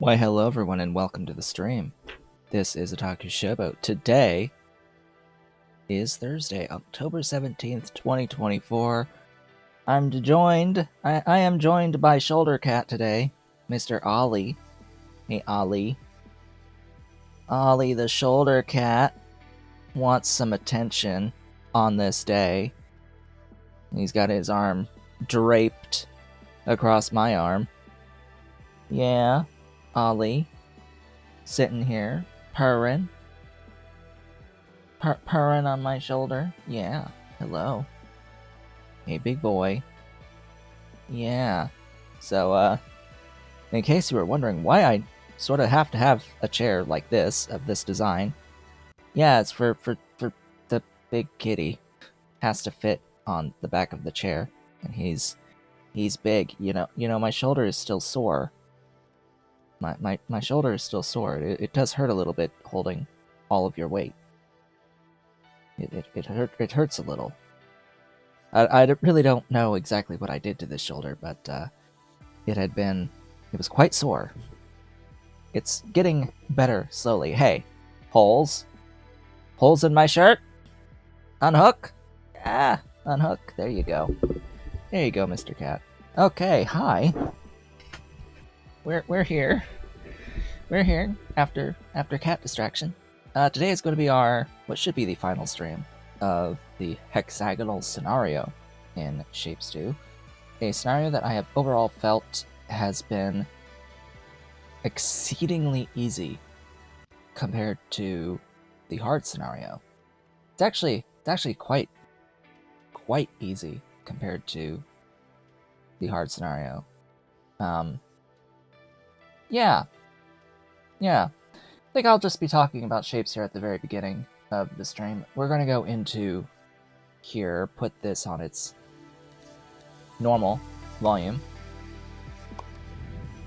Why, hello everyone, and welcome to the stream. This is Otaku Showboat. Today is Thursday, October 17th, 2024. I am joined by Shoulder Cat today, Mr. Ollie. Hey, Ollie. Ollie the Shoulder Cat wants some attention on this day. He's got his arm draped across my arm. Yeah, Ollie. Sitting here, purring. Purring on my shoulder. Yeah, hello. Hey, big boy. Yeah. So, in case you were wondering why I sort of have to have a chair like this, of this design, yeah, it's for the big kitty. Has to fit on the back of the chair, and he's big. You know, my shoulder is still sore. My shoulder is still sore. It does hurt a little bit holding all of your weight. It hurts a little. I really don't know exactly what I did to this shoulder, but it was quite sore. It's getting better slowly. Hey, holes in my shirt. Unhook. Unhook. There you go. There you go, Mr. Cat. Okay, hi. We're here. We're here after cat distraction. Today is going to be what should be the final stream of the Hexagonal scenario in Shapez 2. A scenario that I have overall felt has been exceedingly easy compared to the hard scenario. It's actually quite easy compared to the hard scenario. Yeah. I think I'll just be talking about shapes here at the very beginning of the stream. We're going to go into here, put this on its normal volume,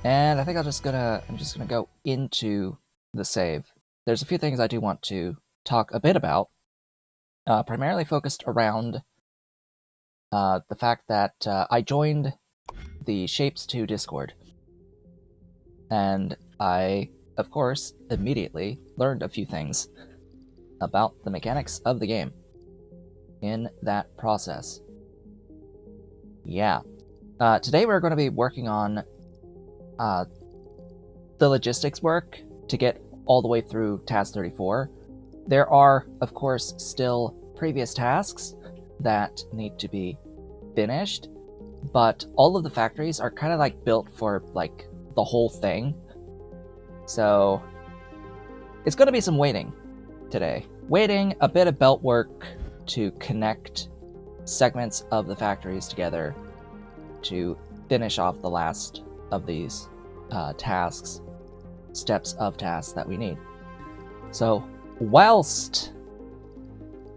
and I think I'm just gonna go into the save. There's a few things I do want to talk a bit about, primarily focused around the fact that I joined the Shapez 2 Discord, and I, of course, immediately learned a few things about the mechanics of the game in that process. Yeah. Today we're going to be working on the logistics work to get all the way through Task 34. There are, of course, still previous tasks that need to be finished, but all of the factories are kind of like built for like the whole thing. So it's going to be some waiting today. Waiting, a bit of belt work to connect segments of the factories together to finish off the last of these steps of tasks that we need. So whilst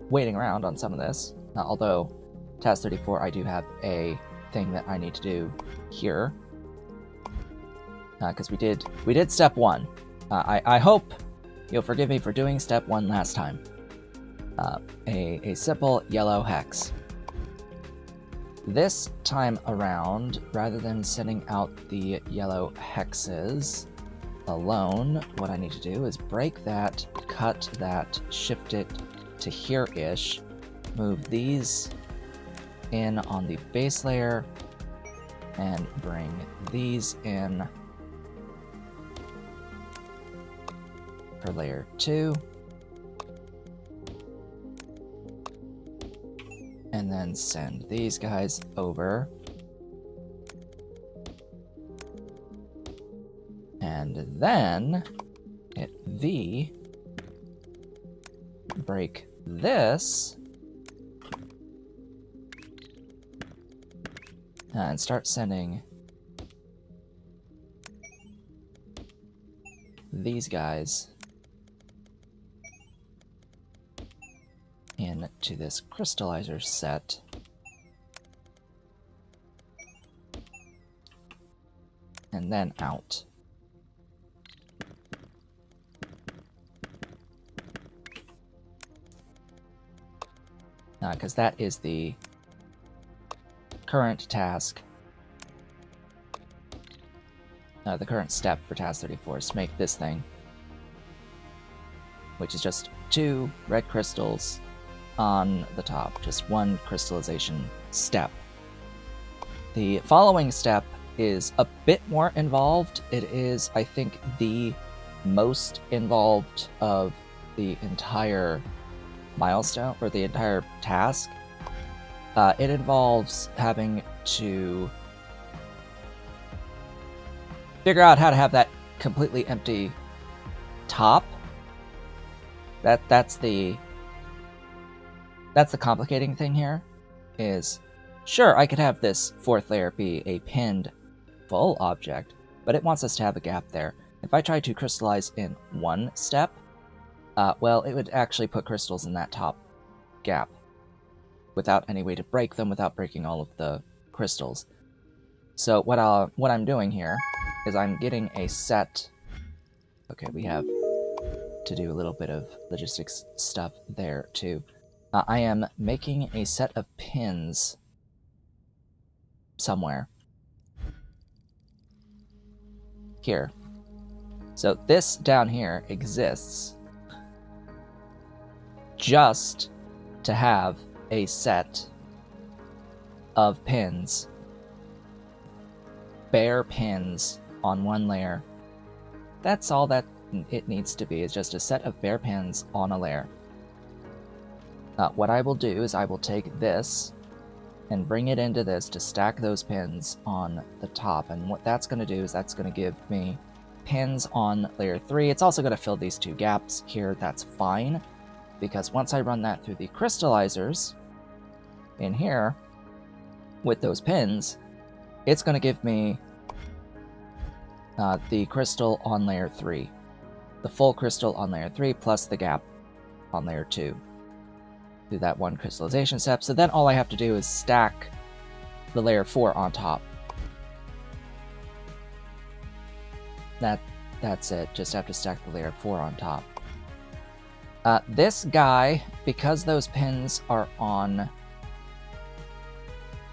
waiting around on some of this, although Task 34 I do have a thing that I need to do here, because we did step 1. I hope you'll forgive me for doing step 1 last time. A simple yellow hex. This time around, rather than sending out the yellow hexes alone, what I need to do is break that, cut that, shift it to here-ish, move these in on the base layer, and bring these in for layer 2. And then send these guys over. And then hit V, break this, and start sending these guys into this crystallizer set. And then out. Because that is the current task the current step for task 34 is to make this thing, which is just 2 red crystals on the top, just 1 crystallization step. The following step is a bit more involved. It is, I think, the most involved of the entire milestone, or the entire task. It involves having to figure out how to have that completely empty top. That's the complicating thing here. Is sure, I could have this 4th layer be a pinned full object, but it wants us to have a gap there. If I try to crystallize in 1 step, well, it would actually put crystals in that top gap without any way to break them, without breaking all of the crystals. So what I'm doing here is I'm getting a set. Okay, we have to do a little bit of logistics stuff there too. I am making a set of pins somewhere here. So this down here exists just to have a set of pins, bare pins on 1 layer. That's all that it needs to be, is just a set of bare pins on a layer. What I will do is I will take this and bring it into this to stack those pins on the top, and what that's going to do is that's going to give me pins on layer 3. It's also going to fill these 2 gaps here. That's fine, because once I run that through the crystallizers in here with those pins, it's going to give me the crystal on layer 3, the full crystal on layer 3 plus the gap on layer 2 through that 1 crystallization step. So then all I have to do is stack the layer 4 on top. That's it. Just have to stack the layer 4 on top. This guy, because those pins are on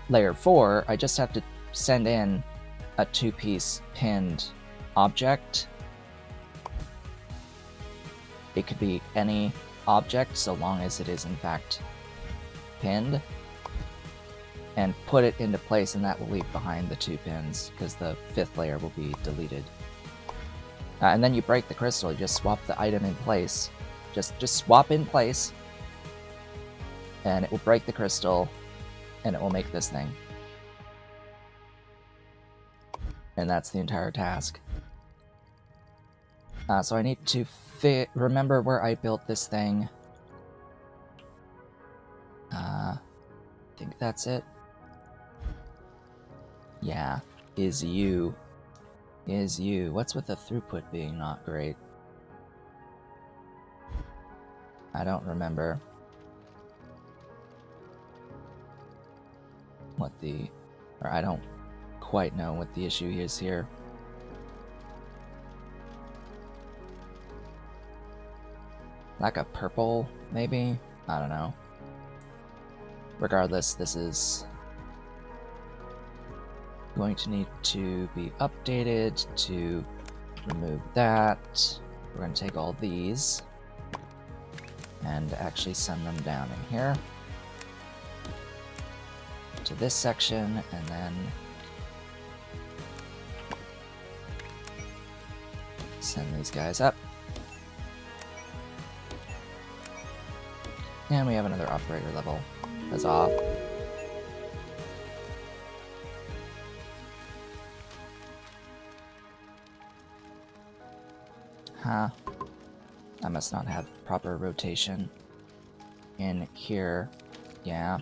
layer 4, I just have to send in a 2-piece pinned object. It could be any object so long as it is in fact pinned, and put it into place, and that will leave behind the 2 pins because the 5th layer will be deleted. And then you break the crystal. You just swap the item in place. Just swap in place, and it will break the crystal, and it will make this thing. And that's the entire task. So I need to remember where I built this thing. I think that's it. Yeah, is you. What's with the throughput being not great? I don't remember I don't quite know what the issue is here. Like a purple, maybe? I don't know. Regardless, this is going to need to be updated to remove that. We're going to take all these and actually send them down in here to this section, and then send these guys up. And we have another operator level. Huzzah. Huh. I must not have proper rotation in here. Yeah.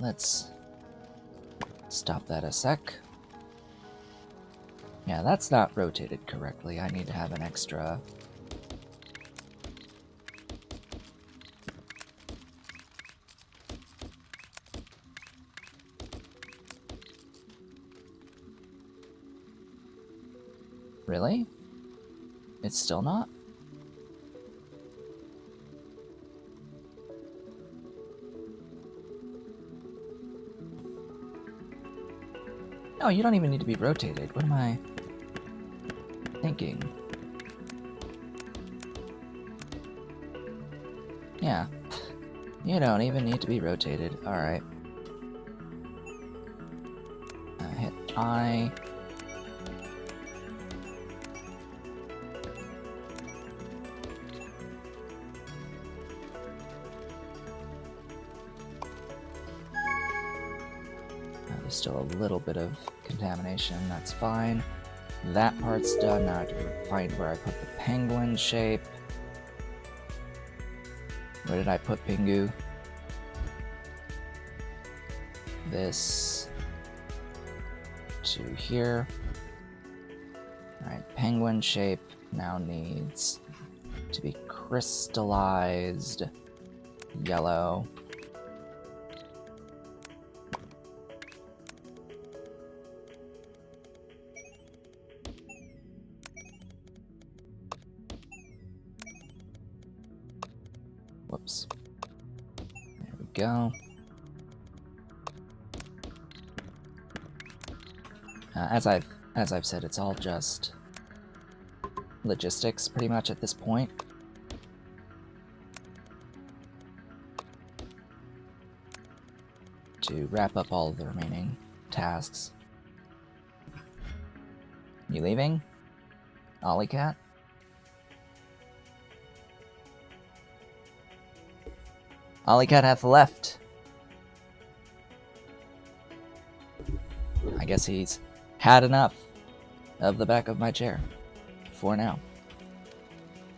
Let's stop that a sec. Yeah, that's not rotated correctly. I need to have an extra... Really? It's still not? No, you don't even need to be rotated. What am I thinking? Yeah. You don't even need to be rotated. Alright. Hit I. There's still a little bit of contamination. That's fine. That part's done. Now I have to find where I put the penguin shape. Where did I put Pingu? This to here. Alright, penguin shape now needs to be crystallized yellow. Whoops. There we go. As I've said, it's all just logistics pretty much at this point. To wrap up all of the remaining tasks. You leaving? Ollie Cat? Ollie Cat hath left. I guess he's had enough of the back of my chair. For now.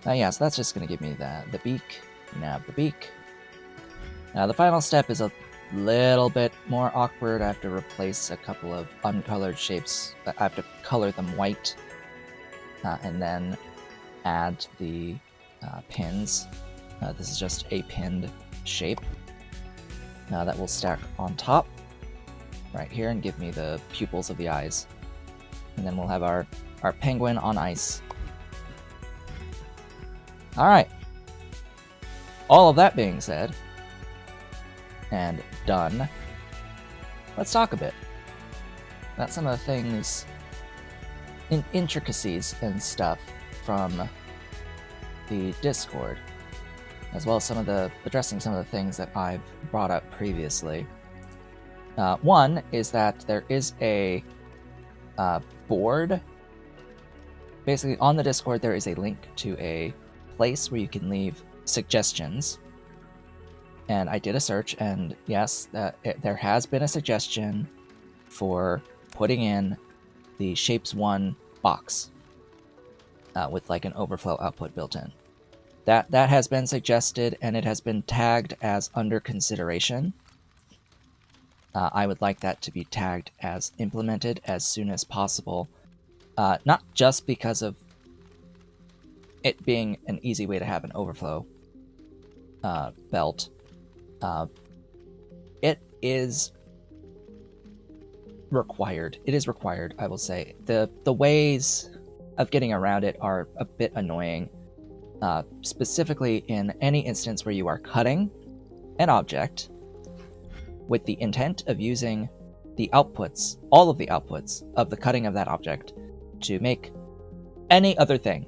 Yeah, so that's just going to give me the beak. You now have the beak. Now the final step is a little bit more awkward. I have to replace a couple of uncolored shapes. I have to color them white. And then add the pins. This is just a pinned shape. That will stack on top. Right here and give me the pupils of the eyes. And then we'll have our penguin on ice. Alright. All of that being said, and done, let's talk a bit about some of the things, intricacies and stuff from the Discord, as well as addressing some of the things that I've brought up previously. One is that there is a board. Basically, on the Discord, there is a link to a place where you can leave suggestions. And I did a search, and yes, there has been a suggestion for putting in the Shapes 1 box with like an overflow output built in. That has been suggested, and it has been tagged as under consideration. I would like that to be tagged as implemented as soon as possible. Not just because of it being an easy way to have an overflow belt. It is required. It is required, I will say. The ways of getting around it are a bit annoying. Specifically in any instance where you are cutting an object with the intent of using the outputs, all of the outputs of the cutting of that object to make any other thing.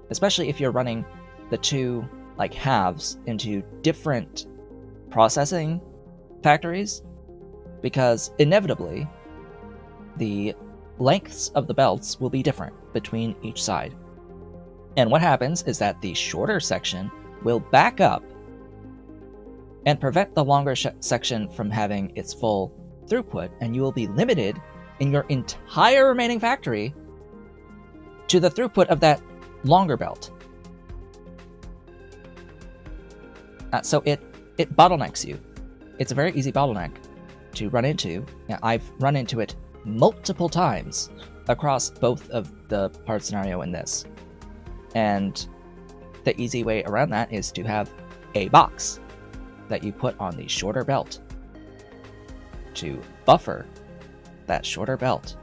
Especially if you're running the two like halves into different processing factories, because inevitably the lengths of the belts will be different between each side. And what happens is that the shorter section will back up and prevent the longer section from having its full throughput, and you will be limited in your entire remaining factory to the throughput of that longer belt. So it bottlenecks you. It's a very easy bottleneck to run into. I've run into it multiple times across both of the part scenario in this. And the easy way around that is to have a box that you put on the shorter belt to buffer that shorter belt,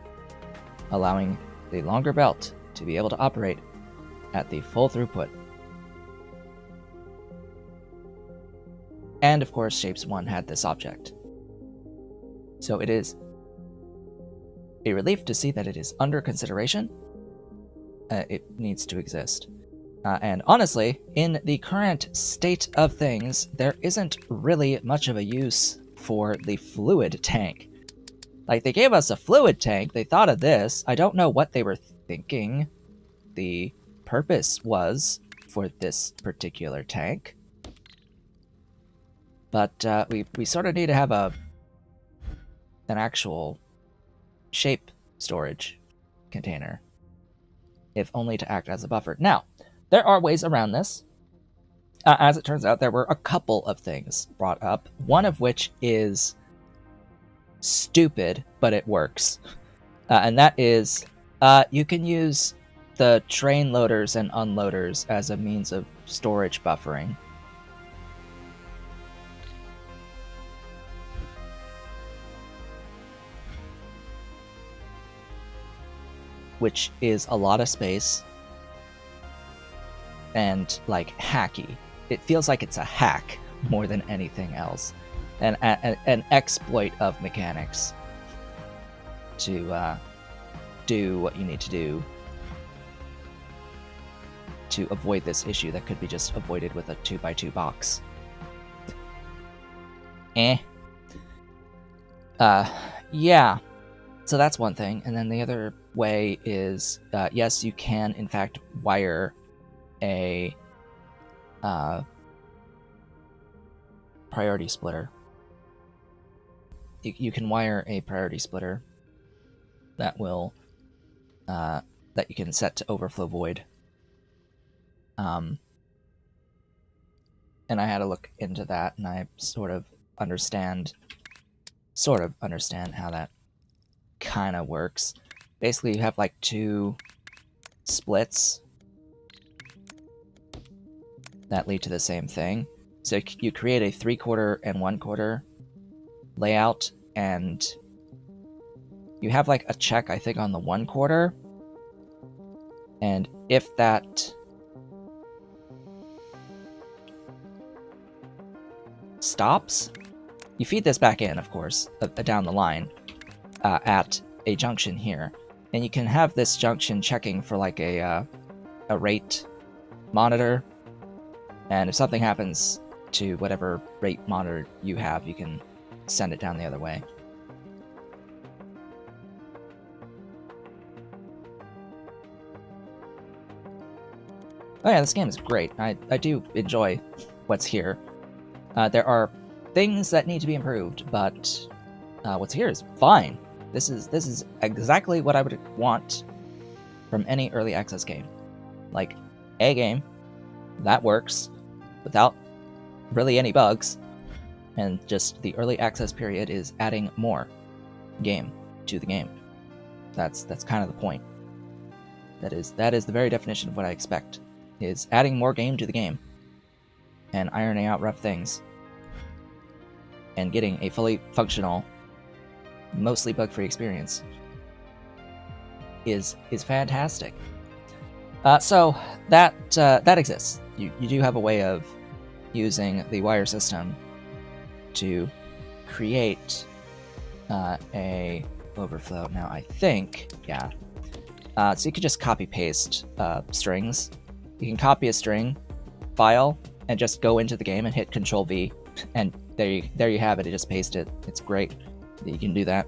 allowing the longer belt to be able to operate at the full throughput. And of course, Shapes 1 had this object. So it is a relief to see that it is under consideration. It needs to exist. And honestly, in the current state of things, there isn't really much of a use for the fluid tank. Like, they gave us a fluid tank, they thought of this. I don't know what they were thinking the purpose was for this particular tank. But we sort of need to have an actual shape storage container, if only to act as a buffer. Now, there are ways around this. As it turns out, there were a couple of things brought up, one of which is stupid, but it works. And that is, you can use the train loaders and unloaders as a means of storage buffering. Which is a lot of space and, like, hacky. It feels like it's a hack more than anything else. An exploit of mechanics to do what you need to do to avoid this issue that could be just avoided with a 2x2 box. Yeah. So that's one thing. And then the other way is, yes, you can, in fact, wire a priority splitter. You can wire a priority splitter that will that you can set to overflow void. And I had to look into that, and I sort of understand how that kind of works. Basically, you have like two splits that lead to the same thing. So you create a 3/4 and 1/4 layout, and you have like a check, I think, on the 1/4, and if that stops, you feed this back in, of course, down the line at a junction here, and you can have this junction checking for like a rate monitor, and if something happens to whatever rate monitor you have, you can send it down the other way. Oh yeah, this game is great. I do enjoy what's here. There are things that need to be improved, but what's here is fine. This is exactly what I would want from any early access game. Like, a game that works without really any bugs, and just the early access period is adding more game to the game. That's kind of the point. That is the very definition of what I expect, is adding more game to the game and ironing out rough things and getting a fully functional, mostly bug-free experience is fantastic. So that exists. You do have a way of using the wire system to create a overflow. Now I think, yeah. So you could just copy paste strings. You can copy a string file and just go into the game and hit Control V, and there you have it. It just pasted it. It's great that you can do that.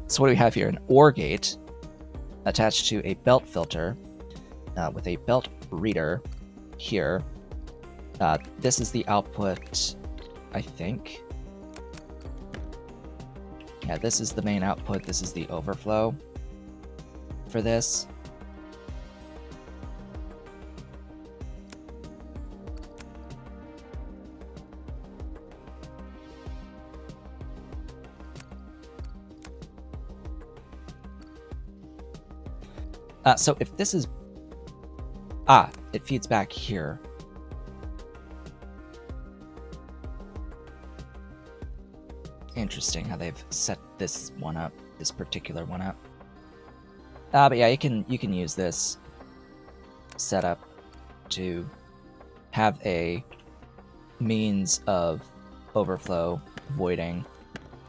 So what do we have here? An OR gate attached to a belt filter with a belt reader here. This is the output, I think. Yeah, this is the main output. This is the overflow for this. So if this is... it feeds back here. Interesting how they've set this one up, this particular one up. But yeah, you can use this setup to have a means of overflow voiding,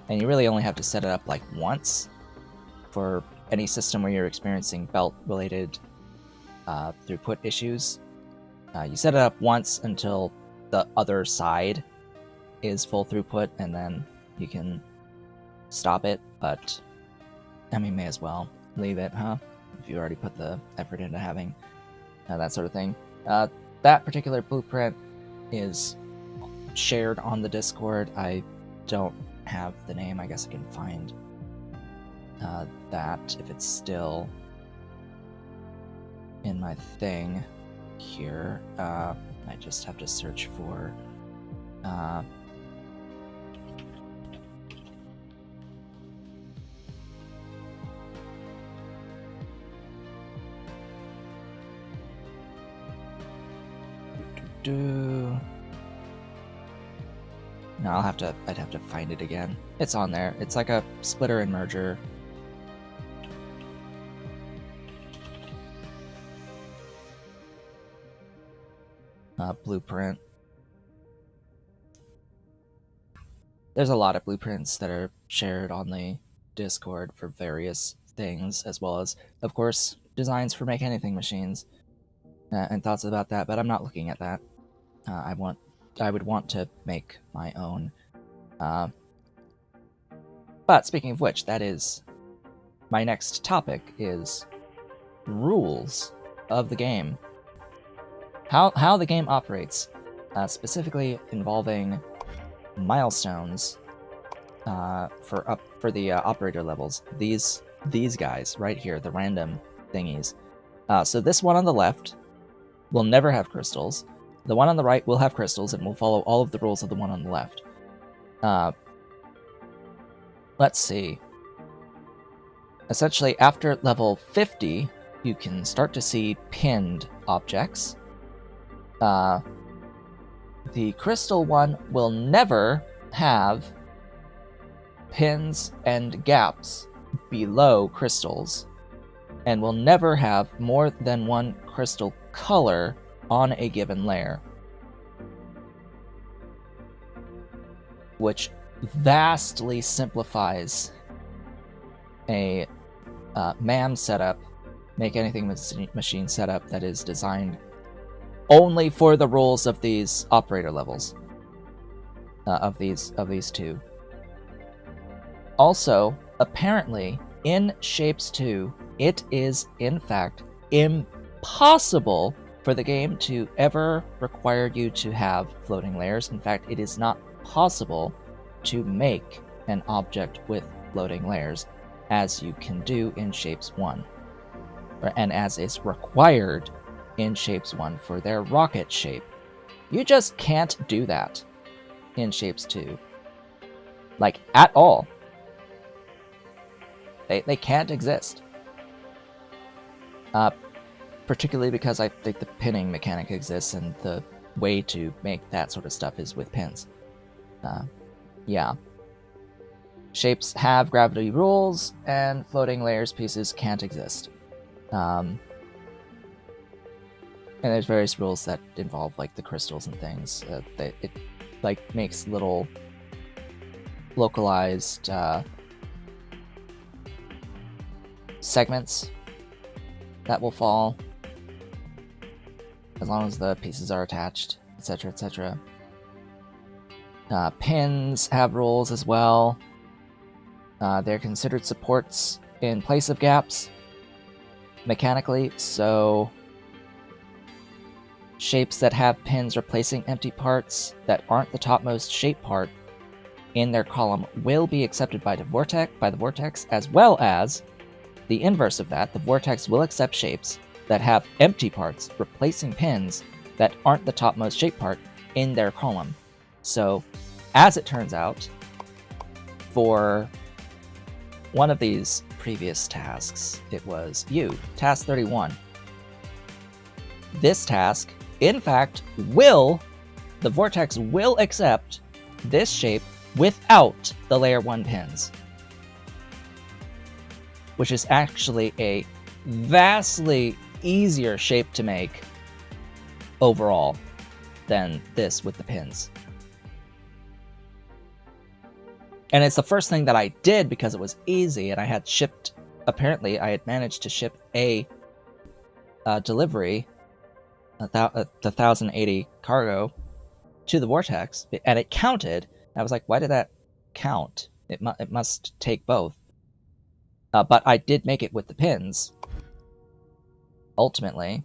and you really only have to set it up like once, for any system where you're experiencing belt-related throughput issues. You set it up once until the other side is full throughput, and then you can stop it, but I mean, may as well leave it, huh? If you already put the effort into having that sort of thing. That particular blueprint is shared on the Discord. I don't have the name. I guess I can find that if it's still in my thing here. I just have to search for no, I'd have to find it again. It's on there. It's like a splitter and merger. Blueprint. There's a lot of blueprints that are shared on the Discord for various things, as well as, of course, designs for Make Anything machines and thoughts about that, but I'm not looking at that. I would want to make my own. But speaking of which, that is my next topic, is rules of the game. How the game operates, specifically involving milestones for the operator levels. These guys right here, the random thingies. So this one on the left will never have crystals. The one on the right will have crystals and will follow all of the rules of the one on the left. Let's see. Essentially, after level 50, you can start to see pinned objects. The crystal one will never have pins and gaps below crystals, and will never have more than one crystal color on a given layer, which vastly simplifies a MAM setup, Make Anything machine setup that is designed only for the rules of these operator levels, of these two. Also, apparently, in Shapez 2, it is in fact impossible for the game to ever require you to have floating layers. In fact, it is not possible to make an object with floating layers, as you can do in Shapez 1, and as is required in Shapez 1 for their rocket shape. You just can't do that in Shapez 2. Like, at all. They can't exist. Particularly because I think the pinning mechanic exists, and the way to make that sort of stuff is with pins. Yeah. Shapes have gravity rules, and floating layers pieces can't exist. And there's various rules that involve, like, the crystals and things. It like, makes little localized segments that will fall as long as the pieces are attached, etc., etc. Pins have rules as well. They're considered supports in place of gaps mechanically, so shapes that have pins replacing empty parts that aren't the topmost shape part in their column will be accepted by the vortex, as well as the inverse of that. The vortex will accept shapes that have empty parts replacing pins that aren't the topmost shape part in their column. So, as it turns out, for one of these previous tasks, it was task 31. This task, in fact, the vortex will accept this shape without the layer 1 pins, which is actually a vastly easier shape to make overall than this with the pins. And it's the first thing that I did because it was easy, and I had shipped apparently I had managed to ship a delivery, the 1080 cargo, to the vortex, and it counted. I was like, why did that count? It must take both. But I did make it with the pins, ultimately.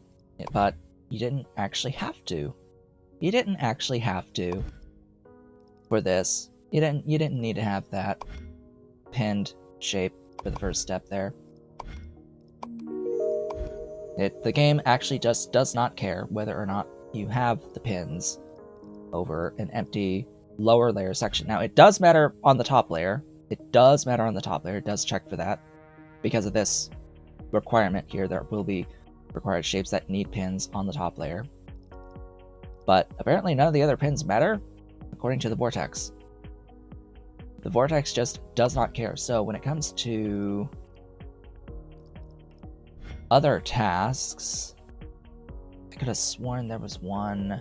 But you didn't actually have to. You didn't actually have to for this. You didn't need to have that pinned shape for the first step there. The game actually just does not care whether or not you have the pins over an empty lower layer section. Now, it does matter on the top layer. It does matter on the top layer. It does check for that. Because of this requirement here, there will be required shapes that need pins on the top layer. But apparently none of the other pins matter, according to the Vortex. The Vortex just does not care. So when it comes to other tasks, I could have sworn there was one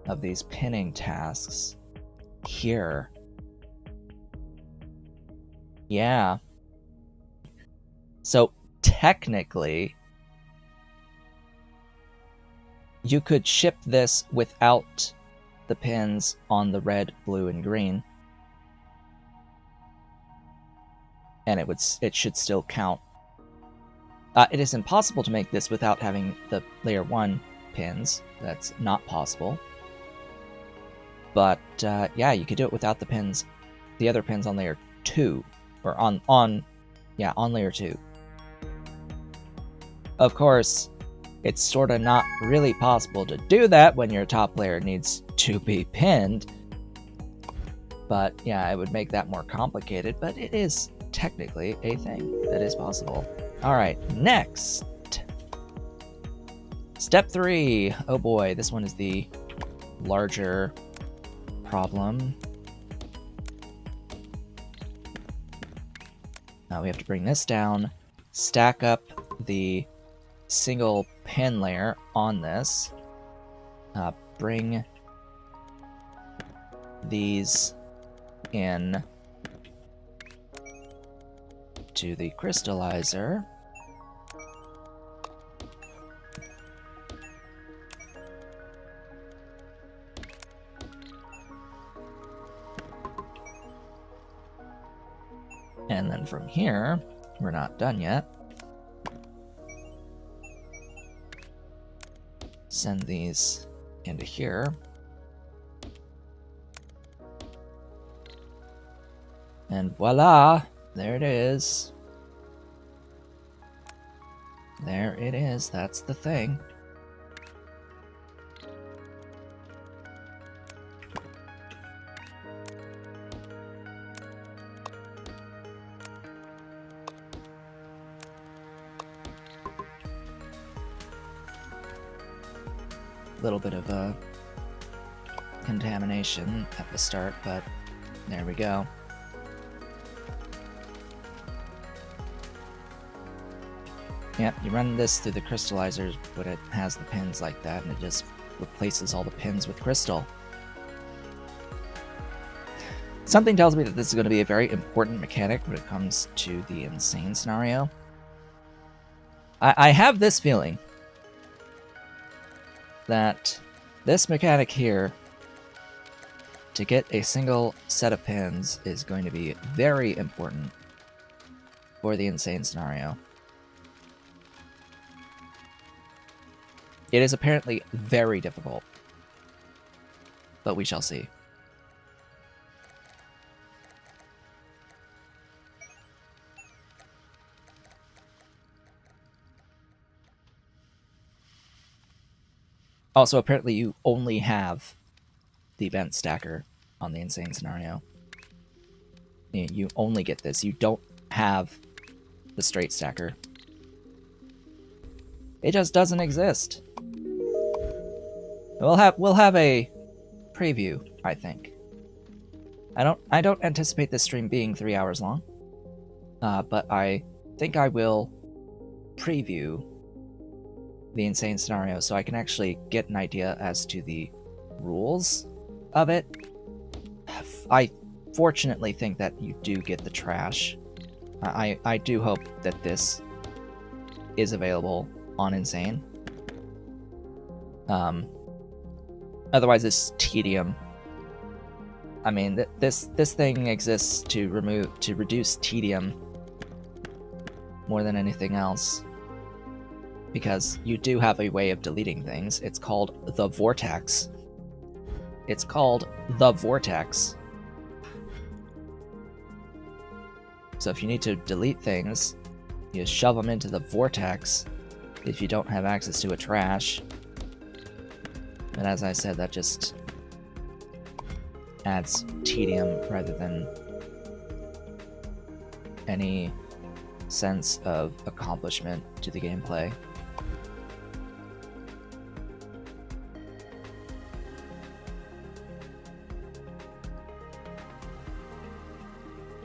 of these pinning tasks here. Yeah. So technically, you could ship this without the pins on the red, blue, and green, and it should still count. It is impossible to make this without having the layer 1 pins. That's not possible. But yeah, you could do it without the pins, the other pins on layer 2, or on layer 2. Of course, it's sort of not really possible to do that when your top layer needs to be pinned. But yeah, it would make that more complicated, but it is technically a thing that is possible. Alright, next! Step 3! Oh boy, this one is the larger problem. Now we have to bring this down, stack up the single pin layer on this, bring these in to the crystallizer, and then from here, we're not done yet. Send these into here. And voila! There it is. There it is. That's the thing. Little bit of a contamination at the start, but there we go. Yep, you run this through the crystallizers when it has the pins like that, and it just replaces all the pins with crystal. Something tells me that this is going to be a very important mechanic when it comes to the insane scenario. I have this feeling that this mechanic here, to get a single set of pins, is going to be very important for the insane scenario. It is apparently very difficult, but we shall see. Also, apparently you only have the bent stacker on the insane scenario. You only get this. You don't have the straight stacker. It just doesn't exist. We'll have a preview, I think. I don't anticipate this stream being 3 hours long, but I think I will preview the insane scenario so I can actually get an idea as to the rules of it. I fortunately think that you do get the trash I do hope that this is available on Insane. Otherwise, it's tedium. I mean, this thing exists to reduce tedium more than anything else, because you do have a way of deleting things. It's called the vortex. It's called the vortex. So if you need to delete things, you shove them into the vortex if you don't have access to a trash. But as I said, that just adds tedium rather than any sense of accomplishment to the gameplay.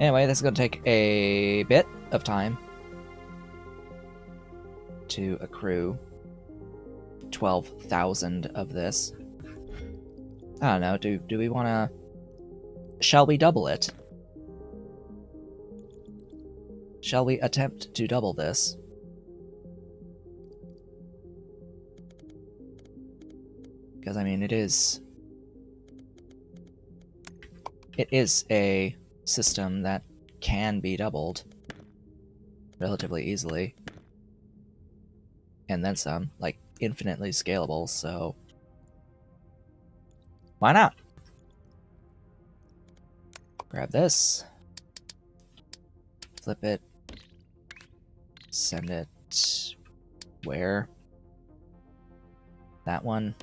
Anyway, this is going to take a bit of time to accrue 12,000 of this. I don't know, do we want to... Shall we double it? Shall we attempt to double this? Because, I mean, it is a system that can be doubled relatively easily. And then some, like, infinitely scalable, so why not? Grab this, flip it, send it where? That one.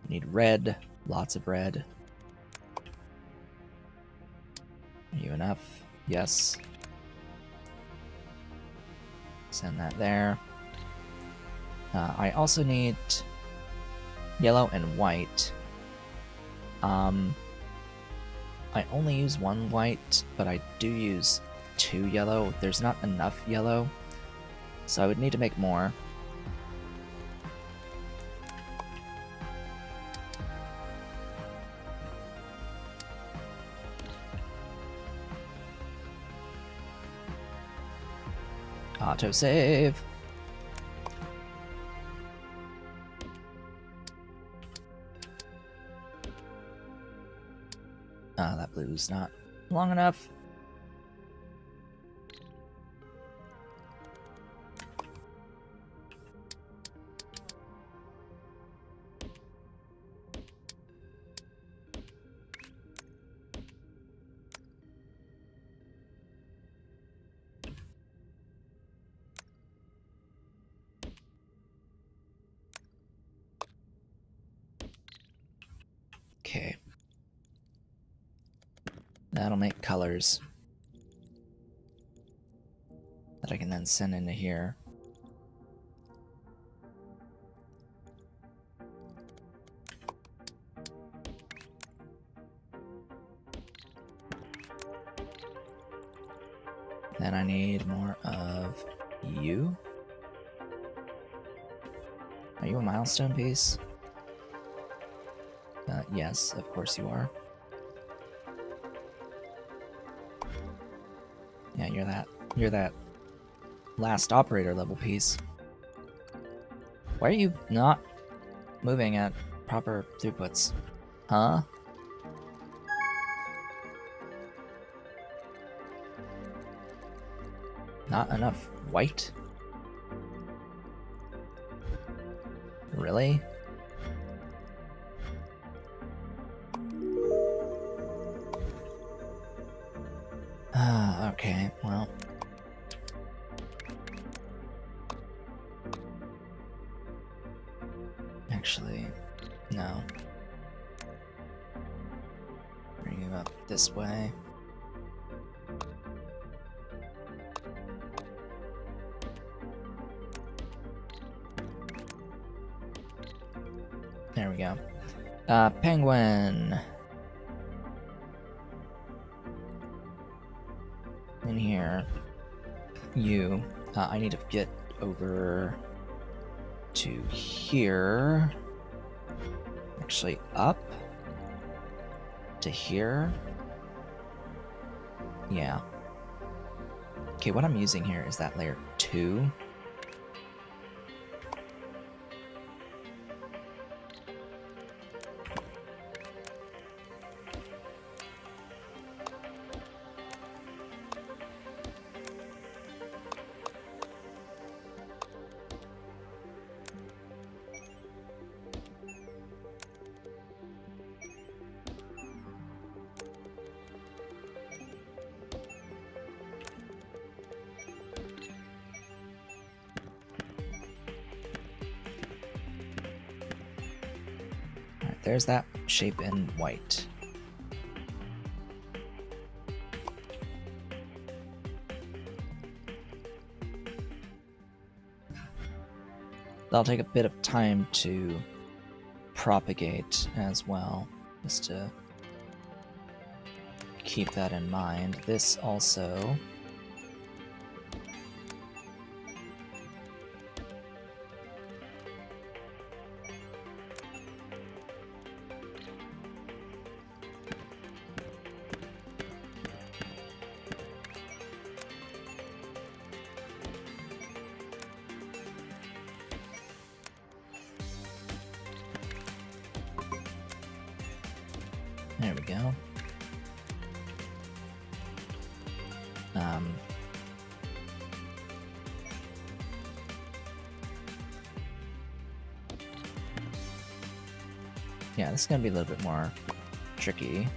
Need red, lots of red. Are you enough? Yes. Send that there. I also need yellow and white. I only use one white, but I do use 2 yellow. There's not enough yellow, so I would need to make more. Autosave. That blue's not long enough. Okay. That'll make colors that I can then send into here. Then I need more of you. Are you a milestone piece? Yes, of course you are. Yeah, you're that last operator level piece. Why are you not moving at proper throughputs? Huh? Not enough white? Really? Okay, well. Actually, no. Bring you up this way. There we go. Penguin. In here. You. I need to get over to here. Actually, up to here. Yeah. Okay, what I'm using here is that layer 2. Alright, there's that shape in white. That'll take a bit of time to propagate as well, just to keep that in mind. This also... There we go. Yeah, this is going to be a little bit more tricky.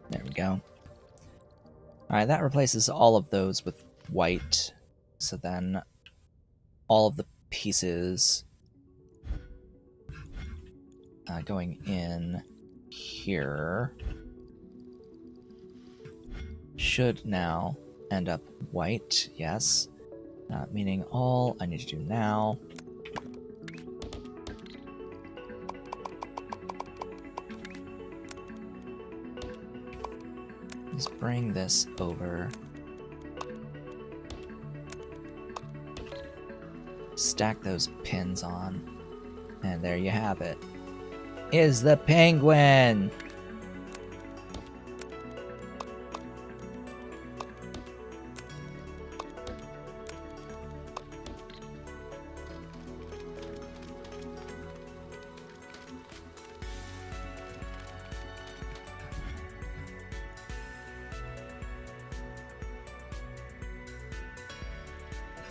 There we go. Alright, that replaces all of those with white. So then all of the pieces going in here should now end up white, yes. Meaning all I need to do now is bring this over, stack those pins on, and there you have it. Is the penguin!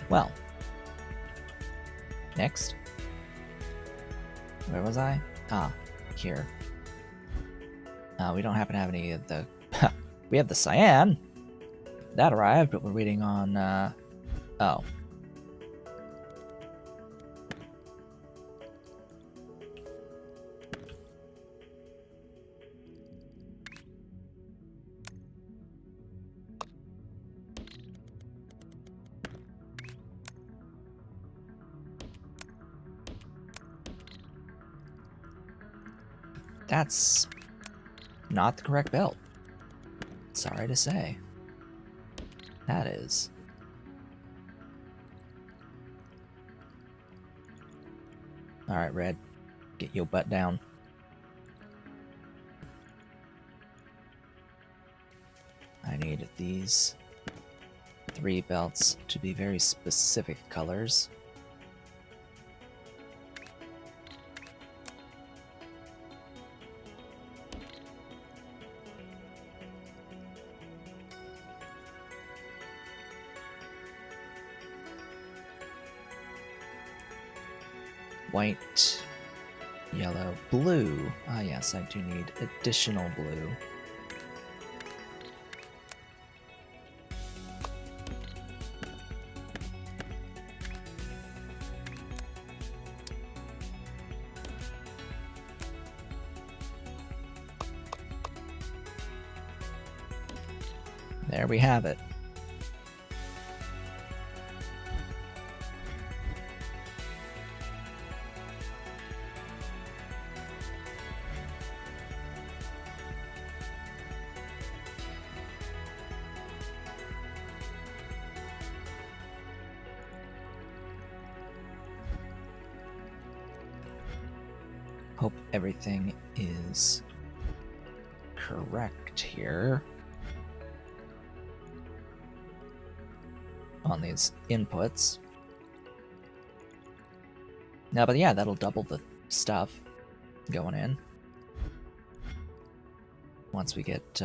Well, next. Where was I? Ah, here. We don't happen to have any of the... we have the cyan! That arrived, but we're waiting on, oh. That's not the correct belt. Sorry to say. That is. Alright, Red. Get your butt down. I need these 3 belts to be very specific colors. White, yellow, blue. Ah yes, I do need additional blue. There we have it. Hope everything is correct here on these inputs. No, but yeah, that'll double the stuff going in once we get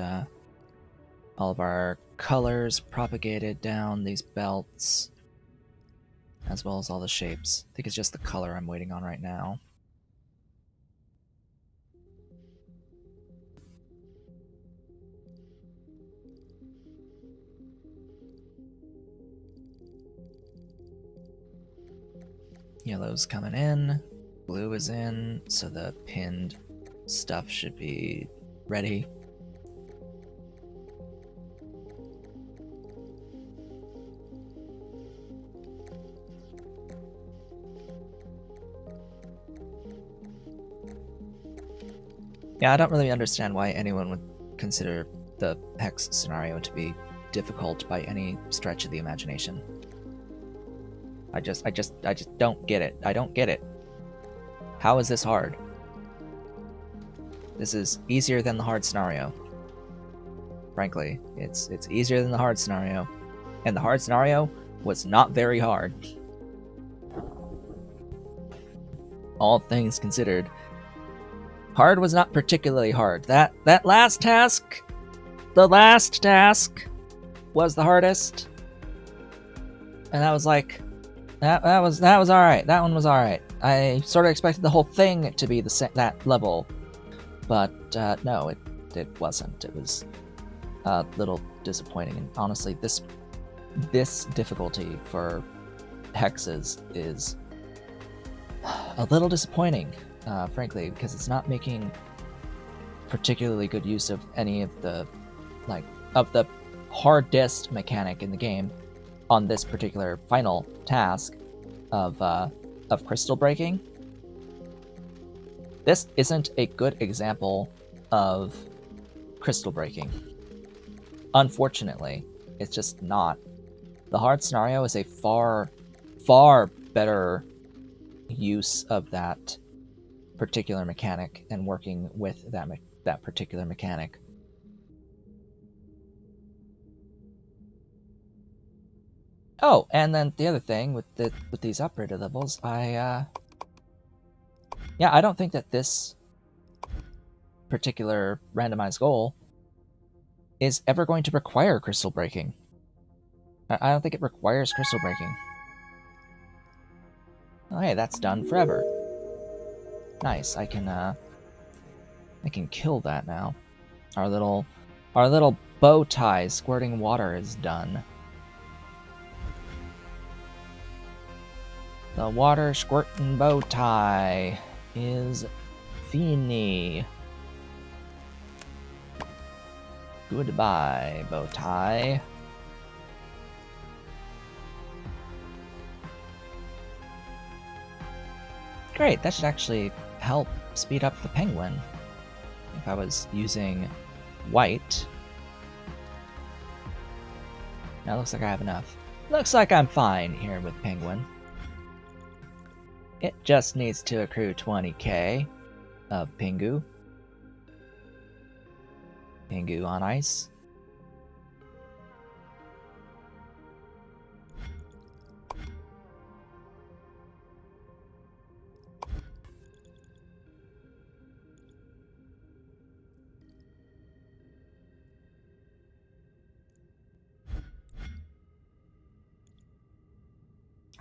all of our colors propagated down these belts, as well as all the shapes. I think it's just the color I'm waiting on right now. Yellow's coming in, blue is in, so the pinned stuff should be ready. Yeah, I don't really understand why anyone would consider the Hex scenario to be difficult by any stretch of the imagination. I just don't get it. I don't get it. How is this hard? This is easier than the hard scenario. Frankly, it's easier than the hard scenario. And the hard scenario was not very hard. All things considered. Hard was not particularly hard. That last task, the last task was the hardest. And that was like that was all right. That one was all right. I sort of expected the whole thing to be that level, but no, it wasn't. It was a little disappointing. And honestly, this difficulty for hexes is a little disappointing, frankly, because it's not making particularly good use of any of the the hardest mechanic in the game on this particular final task of crystal breaking. This isn't a good example of crystal breaking. Unfortunately, it's just not. The hard scenario is a far, far better use of that particular mechanic and working with that particular mechanic. Oh, and then the other thing with these upgraded levels, I don't think that this particular randomized goal is ever going to require crystal breaking. I don't think it requires crystal breaking. Oh, hey, that's done forever. Nice. I can kill that now. Our little bow tie squirting water is done. The water squirting bow tie is fini. Goodbye, bow tie. Great, that should actually help speed up the penguin. If I was using white. Now it looks like I have enough. Looks like I'm fine here with penguin. It just needs to accrue 20k of Pingu. Pingu on ice.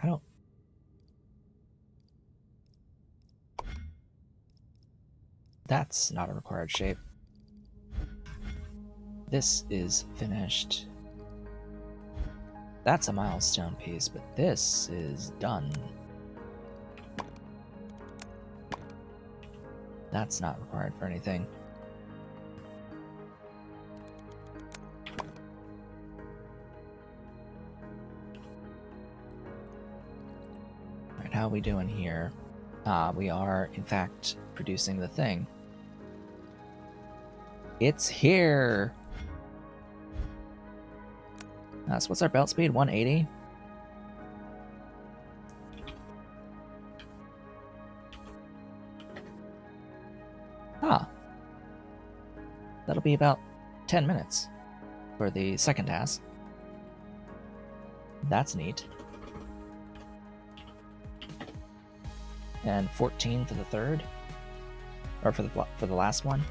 I don't... That's not a required shape. This is finished. That's a milestone piece, but this is done. That's not required for anything. Alright, how are we doing here? We are, in fact, producing the thing. It's here! So what's our belt speed? 180? Ah. That'll be about 10 minutes for the second task. That's neat. And 14 for the third, or for the last one.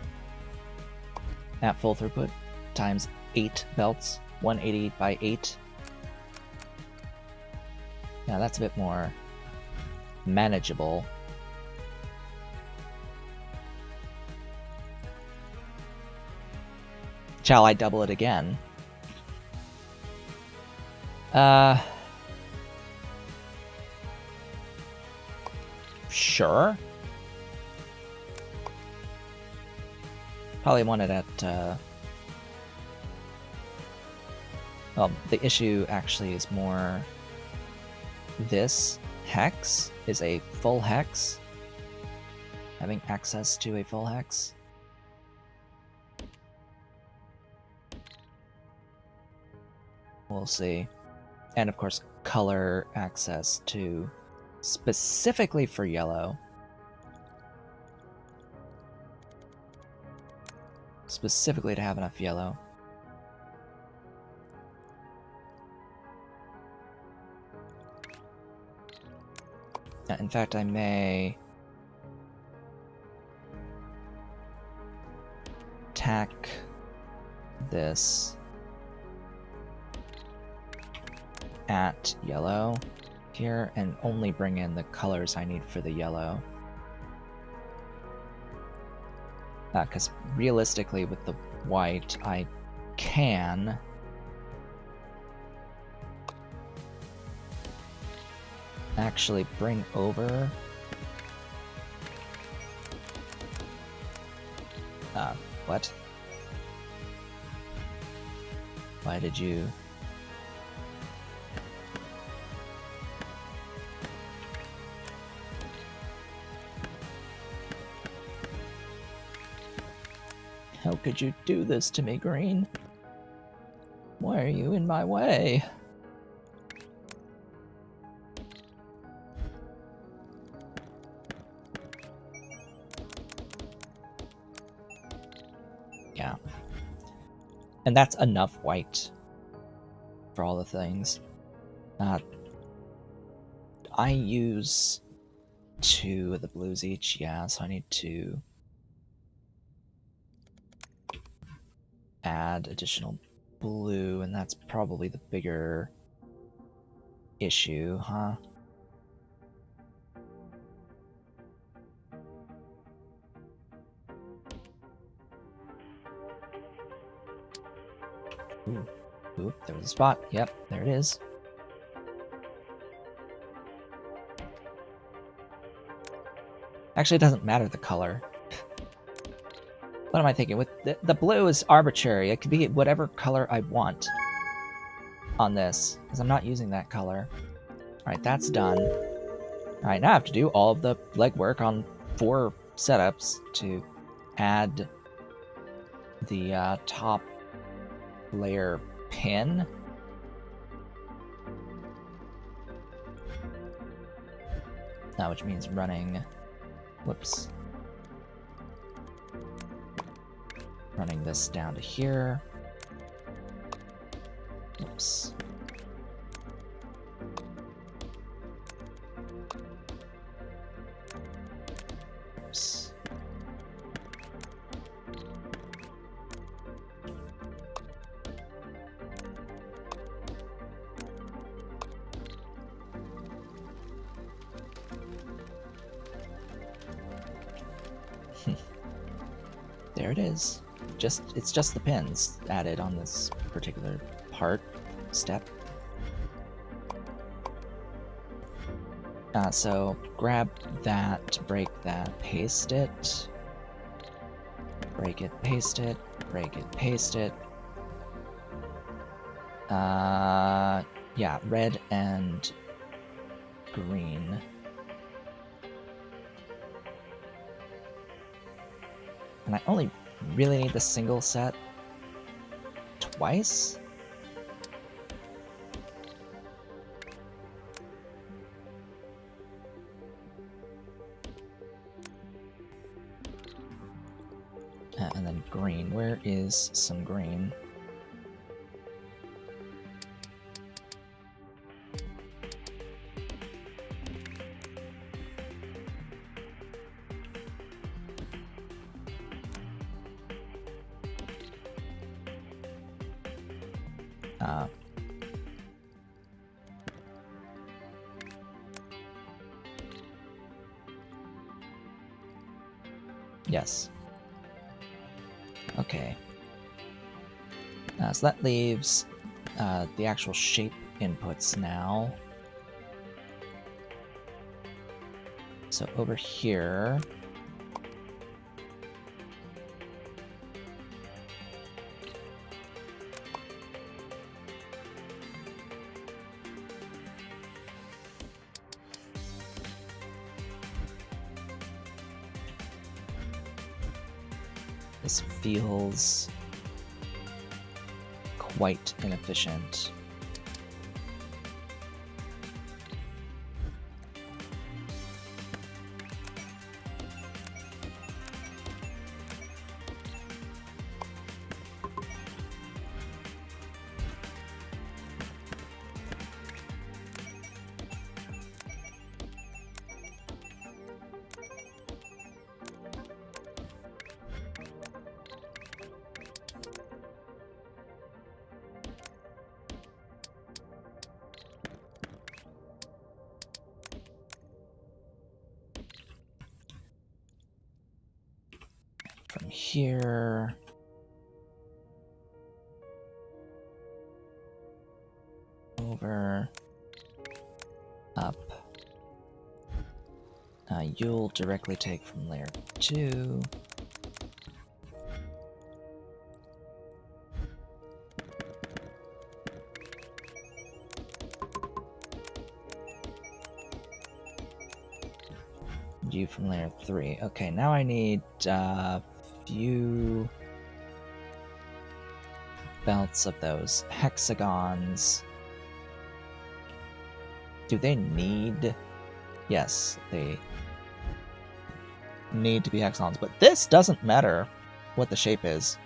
At full throughput, times 8 belts, 180 by 8. Now that's a bit more manageable. Shall I double it again? Sure. Probably want it at, well, the issue actually is more this hex is a full hex. Having access to a full hex. We'll see. And of course, color access to specifically for yellow. Specifically to have enough yellow. In fact, I may tack this at yellow here and only bring in the colors I need for the yellow. Because realistically with the white, I can actually bring over what? Why did you... How could you do this to me, Green? Why are you in my way? Yeah. And that's enough white for all the things. I use 2 of the blues each, yeah, so I need to add additional blue, and that's probably the bigger issue, huh? Ooh, ooh, there was a spot. Yep, there it is. Actually, it doesn't matter the color. What am I thinking? With the blue is arbitrary. It could be whatever color I want on this, because I'm not using that color. Alright, that's done. Alright, now I have to do all of the legwork on 4 setups to add the top layer pin. Now, which means running... Whoops. Running this down to here. Oops. Oops. There it is. It's just the pins added on this particular step. So grab that, break that, paste it, break it, paste it, break it, paste it. Yeah, red and green. And I only really need the single set twice? And then green. Where is some green? Yes. Okay. So that leaves the actual shape inputs now. So over here... This feels quite inefficient. From here... over... up. You'll directly take from layer 2. You from layer 3. Okay, now I need a few belts of those hexagons. Do they need... Yes, they need to be hexagons, but this doesn't matter what the shape is.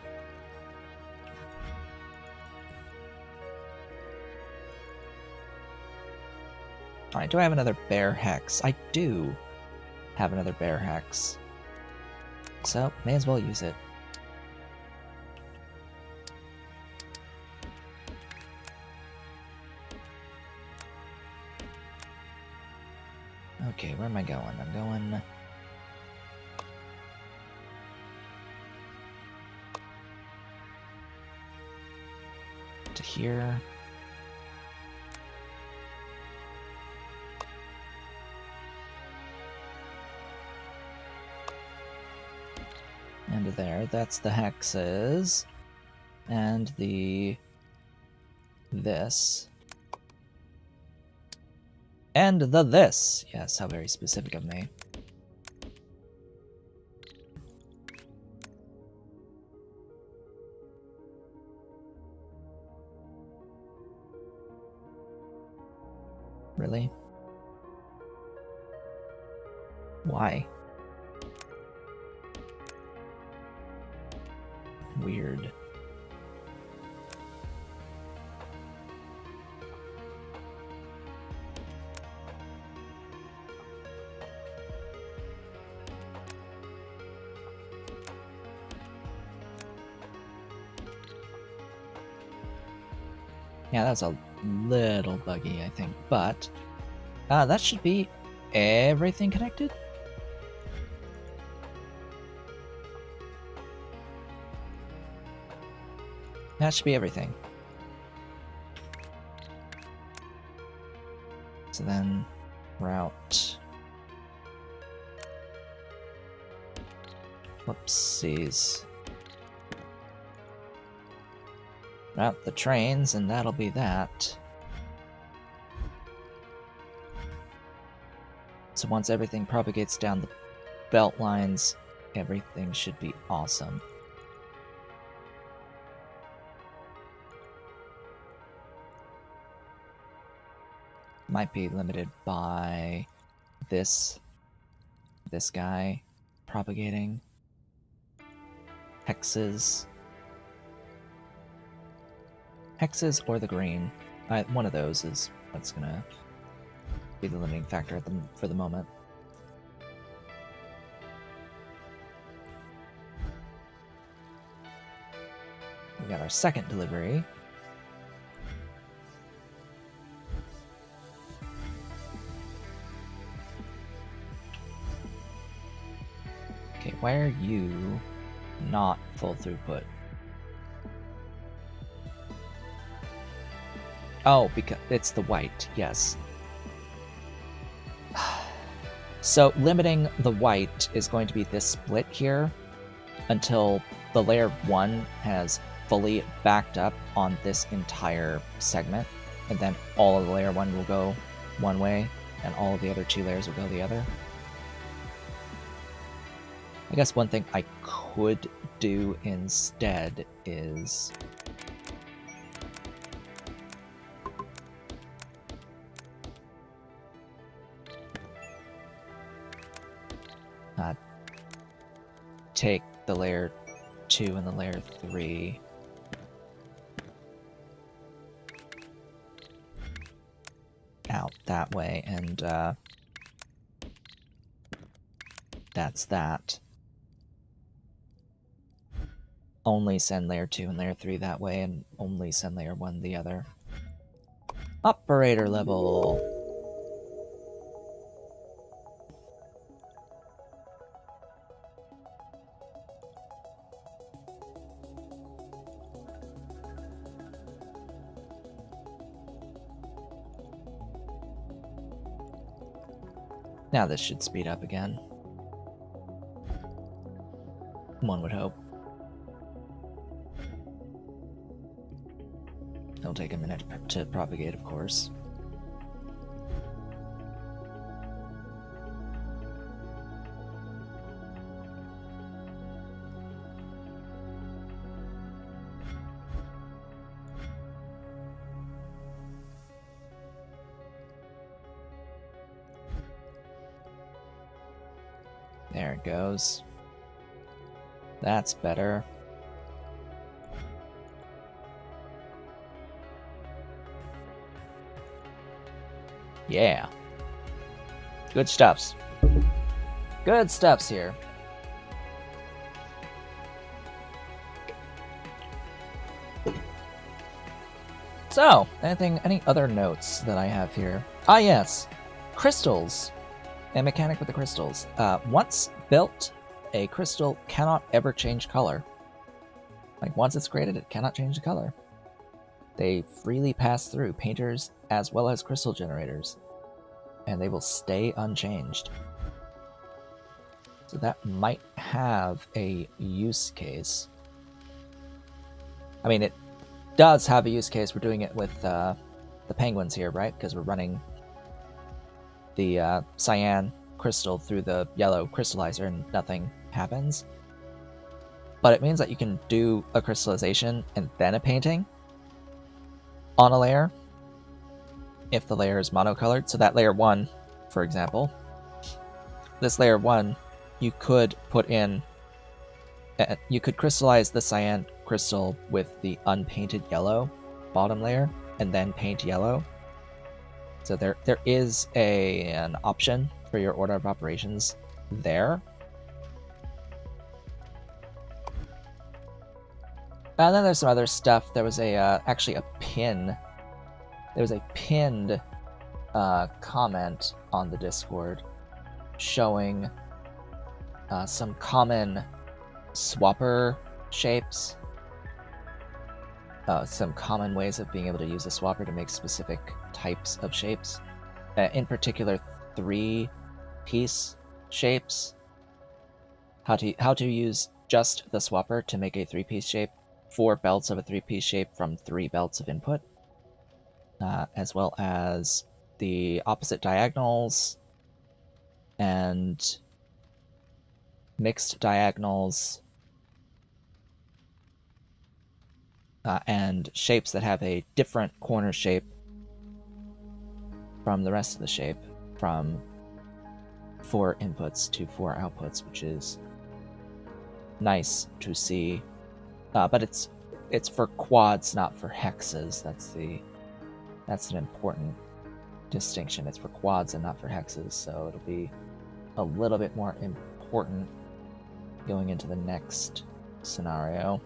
Alright, do I have another bear hex? I do have another bear hex. So, may as well use it. Okay, where am I going? I'm going... to here. And there, that's the hexes. And the... this. And the this. Yes, how very specific of me. Really? Why? Weird. Yeah, that's a little buggy, I think, but that should be everything connected? That should be everything. So then, route. Whoopsies. Route the trains, and that'll be that. So once everything propagates down the belt lines, everything should be awesome. Might be limited by this guy propagating. hexes. Hexes or the green. One of those is what's gonna be the limiting factor for the moment. We got our second delivery. Okay, why are you not full throughput? Oh, because it's the white, yes. So limiting the white is going to be this split here until the layer 1 has fully backed up on this entire segment, and then all of the layer 1 will go one way, and all of the other 2 layers will go the other. I guess one thing I could do instead is take the layer 2 and the layer 3 out that way, and that's that. Only send layer 2 and layer 3 that way, and only send layer 1 the other. Operator level! Now this should speed up again. One would hope. It'll take a minute to propagate, of course. There it goes. That's better. Yeah. Good stuffs. Good stuffs here. So, any other notes that I have here? Ah, yes. Crystals. A mechanic with the crystals. Once built, a crystal cannot ever change color. Like, once it's created, it cannot change the color. They freely pass through painters as well as crystal generators, and they will stay unchanged. So that might have a use case. I mean, it does have a use case. We're doing it with the penguins here, right? Because we're running the cyan crystal through the yellow crystallizer and nothing happens. But it means that you can do a crystallization and then a painting on a layer if the layer is monocolored. So that layer 1, for example, this layer 1, you could put in, you could crystallize the cyan crystal with the unpainted yellow bottom layer and then paint yellow. So there is an option for your order of operations there. And then there's some other stuff. There was actually a pin. There was a pinned comment on the Discord showing some common swapper shapes. Some common ways of being able to use a swapper to make specific types of shapes. In particular, 3-piece shapes. How to use just the swapper to make a 3-piece shape, 4 belts of a 3-piece shape from 3 belts of input, as well as the opposite diagonals and mixed diagonals, and shapes that have a different corner shape from the rest of the shape, from 4 inputs to 4 outputs, which is nice to see. But it's for quads, not for hexes. That's an important distinction. It's for quads and not for hexes, so it'll be a little bit more important going into the next scenario.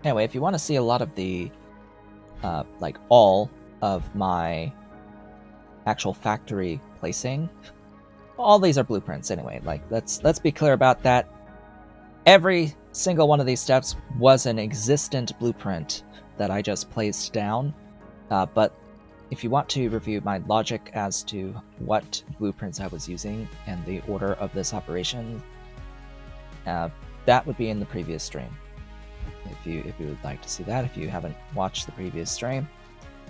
Anyway, if you want to see a lot of the, like all of my actual factory placing, all these are blueprints anyway. Like, let's be clear about that. Every single one of these steps was an existent blueprint that I just placed down. But if you want to review my logic as to what blueprints I was using and the order of this operation, that would be in the previous stream. If you would like to see that, if you haven't watched the previous stream,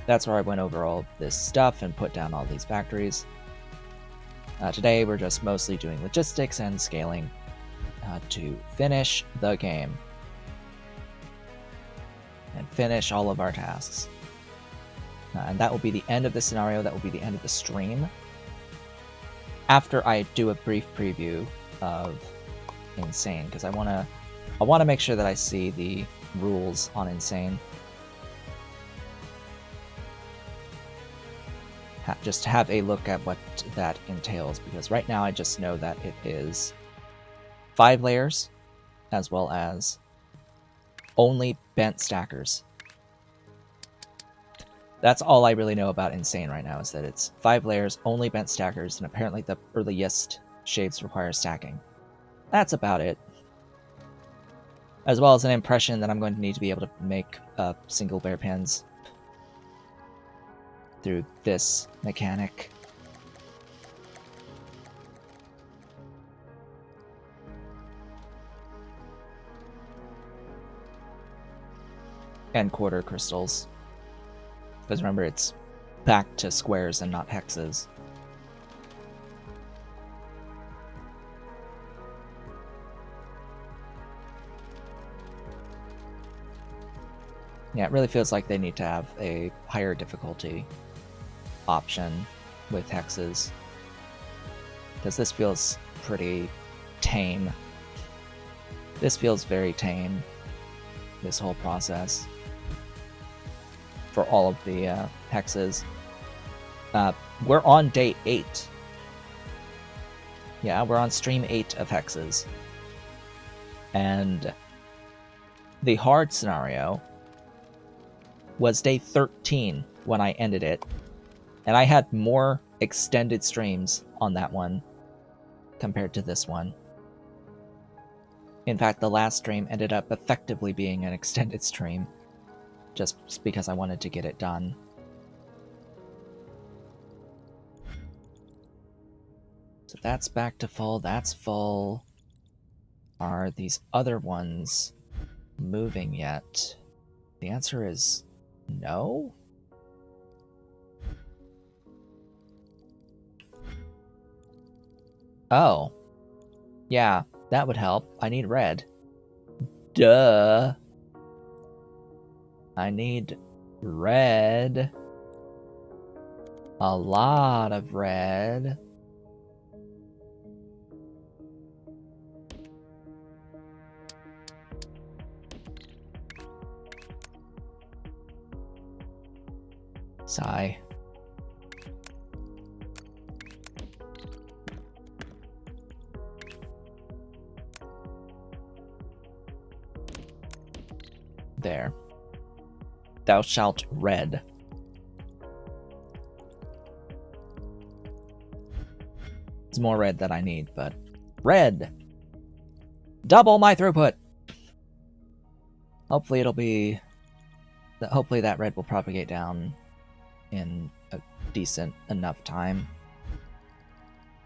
that's where I went over all this stuff and put down all these factories. Today we're just mostly doing logistics and scaling to finish the game and finish all of our tasks. And that will be the end of the scenario. That will be the end of the stream. After I do a brief preview of Insane, because I want to make sure that I see the rules on Insane. Just have a look at what that entails, because right now I just know that it is 5 layers, as well as only bent stackers. That's all I really know about Insane right now, is that it's 5 layers, only bent stackers, and apparently the earliest shapes require stacking. That's about it. As well as an impression that I'm going to need to be able to make single bear pins through this mechanic. And quarter crystals. Because remember, it's back to squares and not hexes. Yeah, it really feels like they need to have a higher difficulty option with hexes. Because this feels pretty tame. This feels very tame, this whole process. For all of the hexes. We're on day 8. Yeah, we're on stream 8 of hexes. And the hard scenario was day 13 when I ended it. And I had more extended streams on that one compared to this one. In fact, the last stream ended up effectively being an extended stream, just because I wanted to get it done. So that's back to full, that's full. Are these other ones moving yet? The answer is no? Oh. Yeah, that would help. I need red. Duh. I need red. A lot of red. Sigh. There. Thou shalt red. It's more red than I need, but red! Double my throughput! Hopefully it'll be... Hopefully that red will propagate down in a decent enough time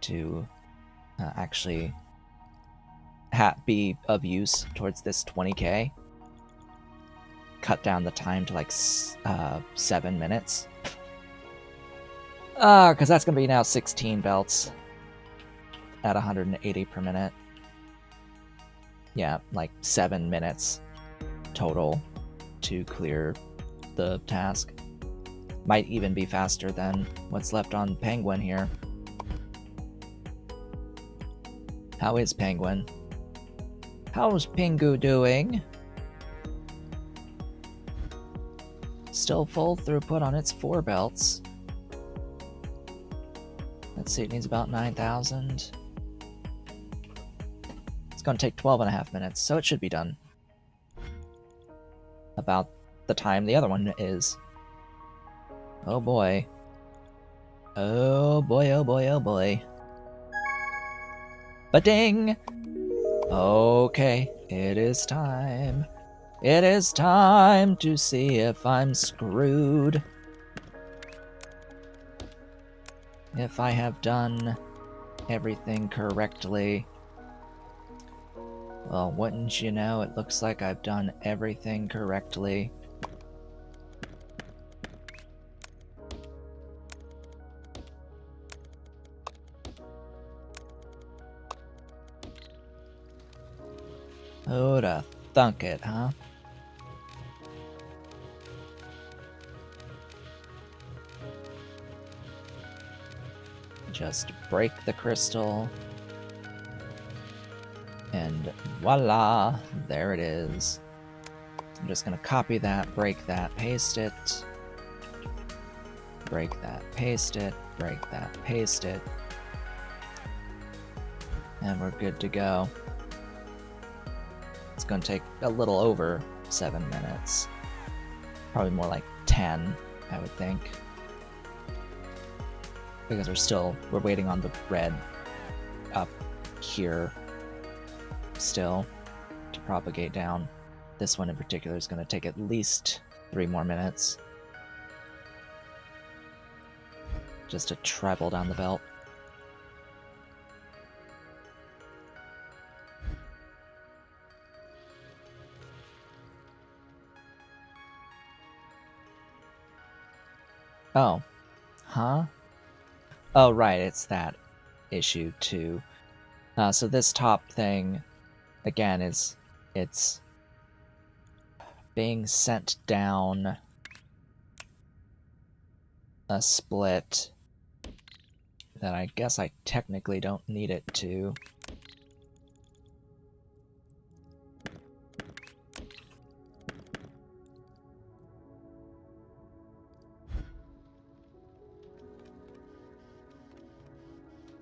to actually be of use towards this 20k. Cut down the time to like 7 minutes. Because that's going to be now 16 belts at 180 per minute. Yeah, like 7 minutes total to clear the task. Might even be faster than what's left on Penguin here. How is Penguin? How's Pingu doing? Still full throughput on its 4 belts. Let's see, it needs about 9,000. It's going to take 12.5 minutes, so it should be done. About the time the other one is. Oh boy. Oh boy, oh boy, oh boy. Ba-ding! Okay, it is time. It is time to see if I'm screwed. If I have done everything correctly. Well, wouldn't you know, it looks like I've done everything correctly. Who'da thunk it, huh? Just break the crystal. And voila, there it is. I'm just gonna copy that, break that, paste it. Break that, paste it, break that, paste it. And we're good to go. It's gonna take a little over 7 minutes. Probably more like 10, I would think. Because we're waiting on the red up here still to propagate down. This one in particular is going to take at least 3 more minutes just to travel down the belt. Oh. Huh? Oh, right, it's that issue too. So this top thing, again, it's being sent down a split that I guess I technically don't need it to.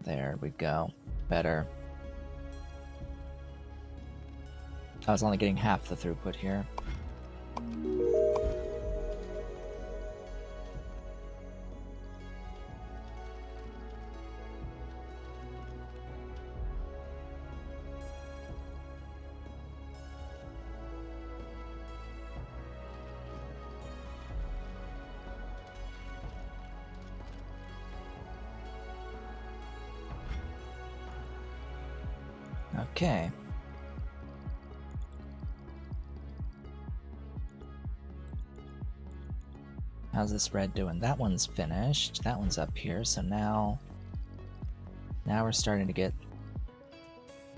There we go. Better. I was only getting half the throughput here. Okay. How's this red doing? That one's finished. That one's up here, so now we're starting to get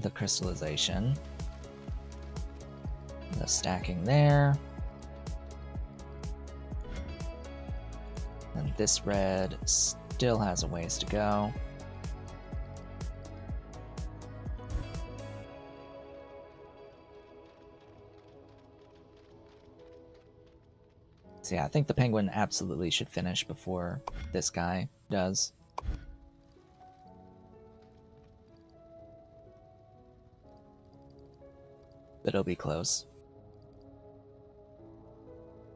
the crystallization. The stacking there. And this red still has a ways to go. So yeah, I think the penguin absolutely should finish before this guy does. But it'll be close.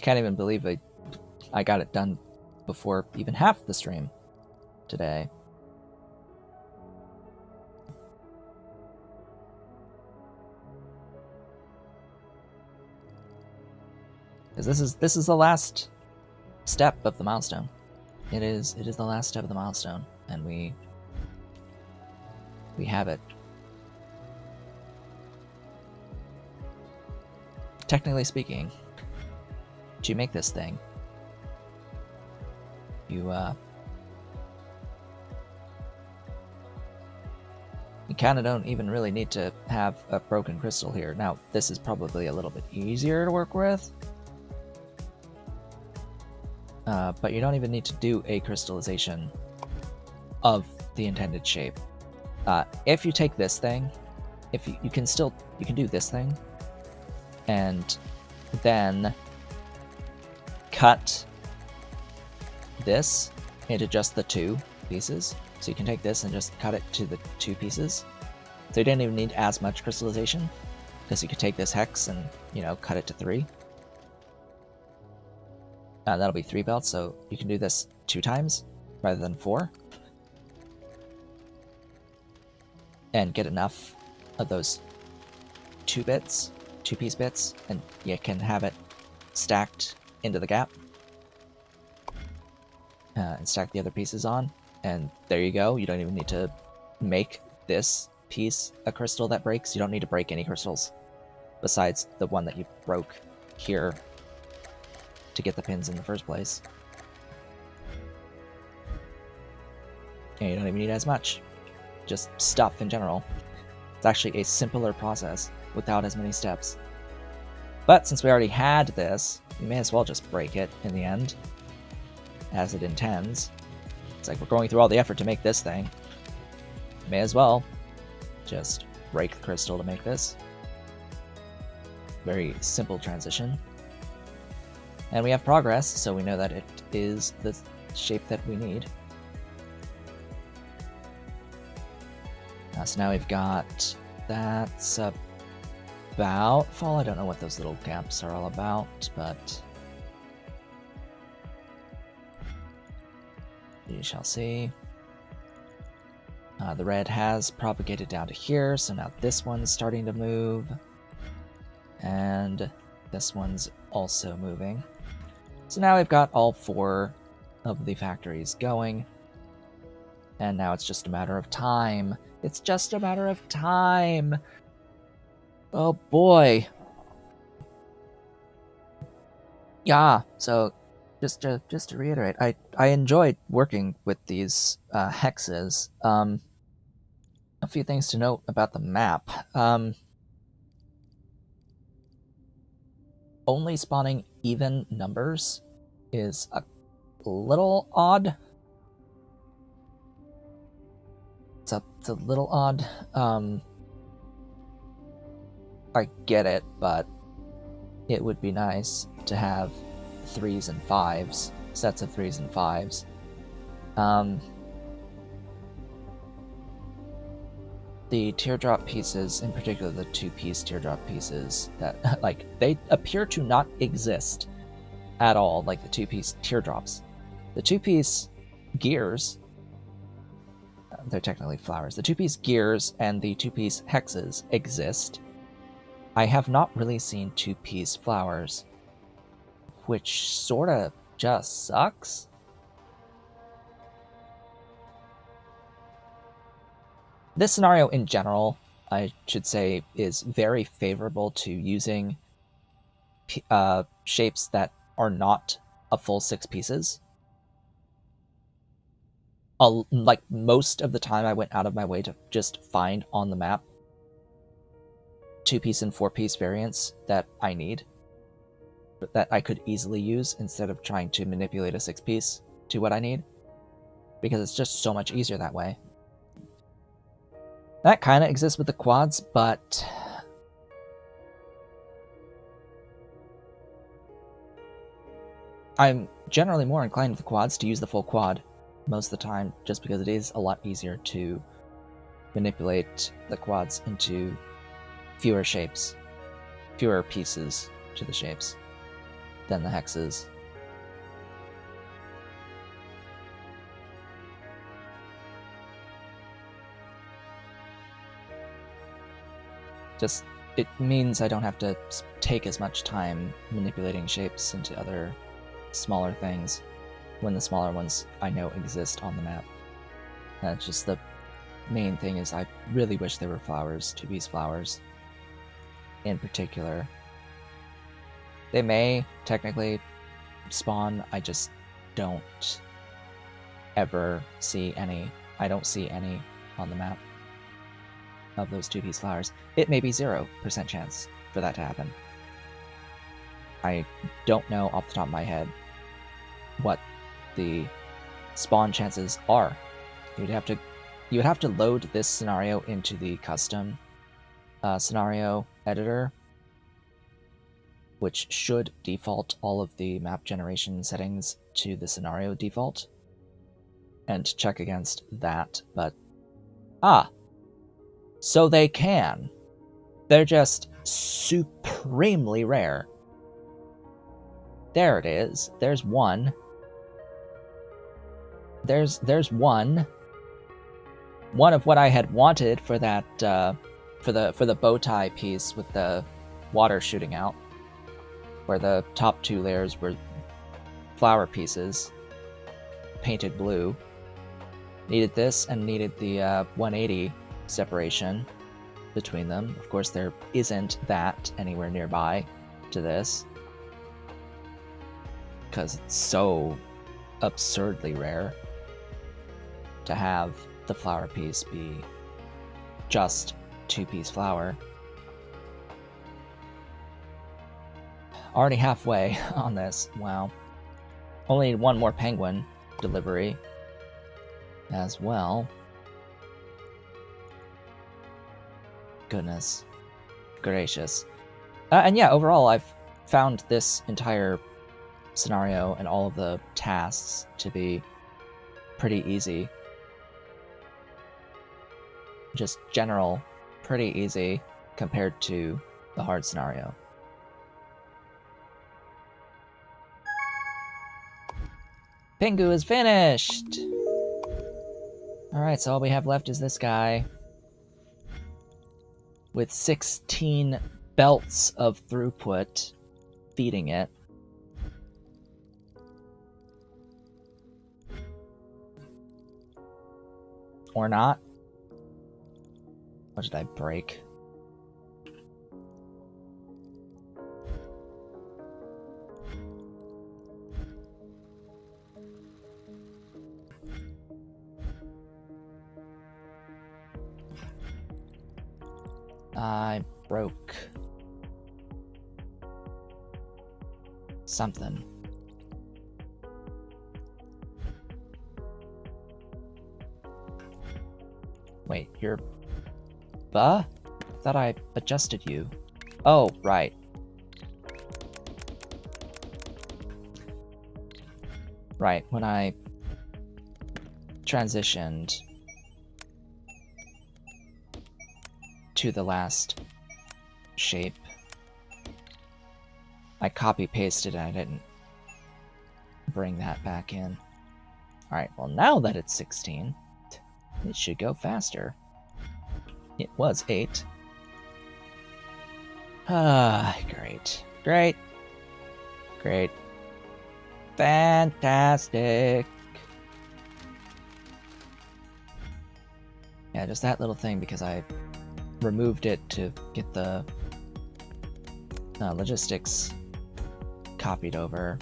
Can't even believe I got it done before even half the stream today. Because this is the last step of the milestone. It is the last step of the milestone, and we have it. Technically speaking, to make this thing, you kind of don't even really need to have a broken crystal here. Now, this is probably a little bit easier to work with. But you don't even need to do a crystallization of the intended shape. If you take this thing, if you can do this thing, and then cut this into just the 2 pieces. So you can take this and just cut it to the 2 pieces. So you don't even need as much crystallization, because you could take this hex and, you know, cut it to 3. That'll be 3 belts, so you can do this 2 times rather than 4. And get enough of those 2-piece bits, and you can have it stacked into the gap. And stack the other pieces on, and there you go. You don't even need to make this piece a crystal that breaks. You don't need to break any crystals besides the one that you broke here to get the pins in the first place. And you don't even need as much. Just stuff in general. It's actually a simpler process without as many steps. But since we already had this, we may as well just break it in the end, as it intends. It's like we're going through all the effort to make this thing. May as well just break the crystal to make this. Very simple transition. And we have progress, so we know that it is the shape that we need. So now we've got that's about full. I don't know what those little gaps are all about, but you shall see. The red has propagated down to here, so now this one's starting to move. And this one's also moving. So now we've got all 4 of the factories going. And now it's just a matter of time. It's just a matter of time! Oh boy! Yeah, so just to reiterate, I enjoyed working with these hexes. A few things to note about the map. Only spawning even numbers is a little odd. It's a little odd. I get it, but it would be nice to have 3s and 5s, sets of 3s and 5s. The teardrop pieces, in particular the 2-piece teardrop pieces, that like they appear to not exist at all, like the 2-piece teardrops. The 2-piece gears, they're technically flowers. The 2-piece gears and the 2-piece hexes exist. I have not really seen 2-piece flowers, which sorta just sucks. This scenario in general, I should say, is very favorable to using shapes that are not a full 6 pieces. Like, most of the time I went out of my way to just find on the map 2-piece and 4-piece variants that I need, but that I could easily use instead of trying to manipulate a 6-piece to what I need, because it's just so much easier that way. That kind of exists with the quads, but I'm generally more inclined with the quads to use the full quad most of the time, just because it is a lot easier to manipulate the quads into fewer shapes, fewer pieces to the shapes than the hexes. Just, it means I don't have to take as much time manipulating shapes into other smaller things when the smaller ones I know exist on the map. That's just the main thing, is I really wish there were flowers, 2-piece flowers in particular. They may technically spawn, I just don't ever see any. I don't see any on the map of those 2-piece flowers. It may be 0% chance for that to happen. I don't know off the top of my head what the spawn chances are. You'd have to you would have to load this scenario into the custom scenario editor, which should default all of the map generation settings to the scenario default, and check against that, but so they can. They're just supremely rare. There it is. There's one. There's one. One of what I had wanted for that for the bow tie piece with the water shooting out, where the top two layers were flower pieces painted blue. Needed this and needed the 180 separation between them. Of course, there isn't that anywhere nearby to this, because it's so absurdly rare to have the flower piece be just two-piece flower. Already halfway on this. Wow. Only need one more penguin delivery as well. Goodness gracious. And yeah, overall, I've found this entire scenario and all of the tasks to be pretty easy. Just general, pretty easy compared to the hard scenario. Pingu is finished! Alright, so all we have left is this guy with 16 belts of throughput feeding it. Or not. What did I break? I broke something. Wait, you're... I thought I adjusted you. Oh, right. Right, when I transitioned to the last shape, I copy-pasted and I didn't bring that back in. Alright, well now that it's 16, it should go faster. It was 8. Great. Great. Great. Fantastic. Yeah, just that little thing, because I removed it to get the logistics copied over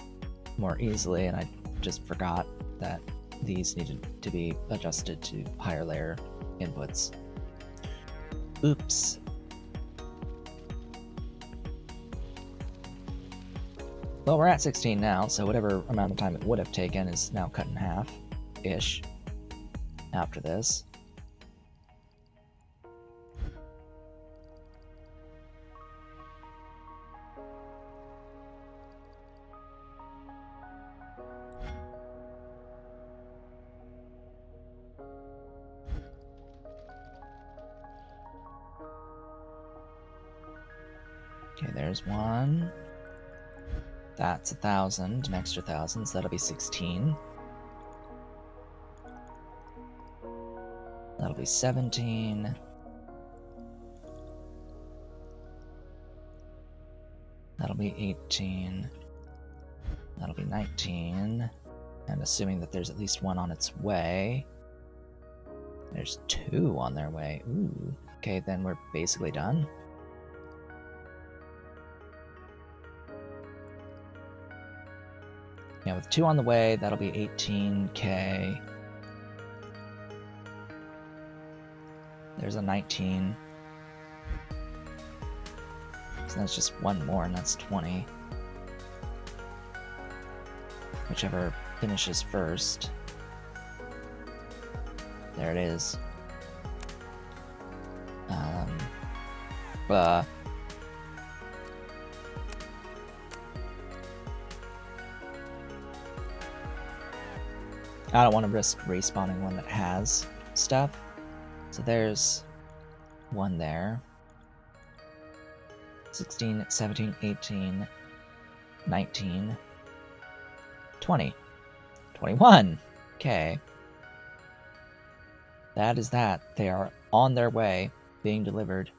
more easily, and I just forgot that these needed to be adjusted to higher layer inputs. Oops. Well, we're at 16 now, so whatever amount of time it would have taken is now cut in half-ish after this. Okay, there's one. That's 1,000, an extra 1,000, so that'll be 16. That'll be 17. That'll be 18. That'll be 19. And assuming that there's at least one on its way. There's 2 on their way. Ooh. Okay, then we're basically done. Yeah, with 2 on the way, that'll be 18k. There's a 19. So that's just one more, and that's 20. Whichever finishes first. There it is. Uh, I don't want to risk respawning one that has stuff. So there's one there. 16, 17, 18, 19, 20, 21. Okay. That is that. They are on their way, being delivered.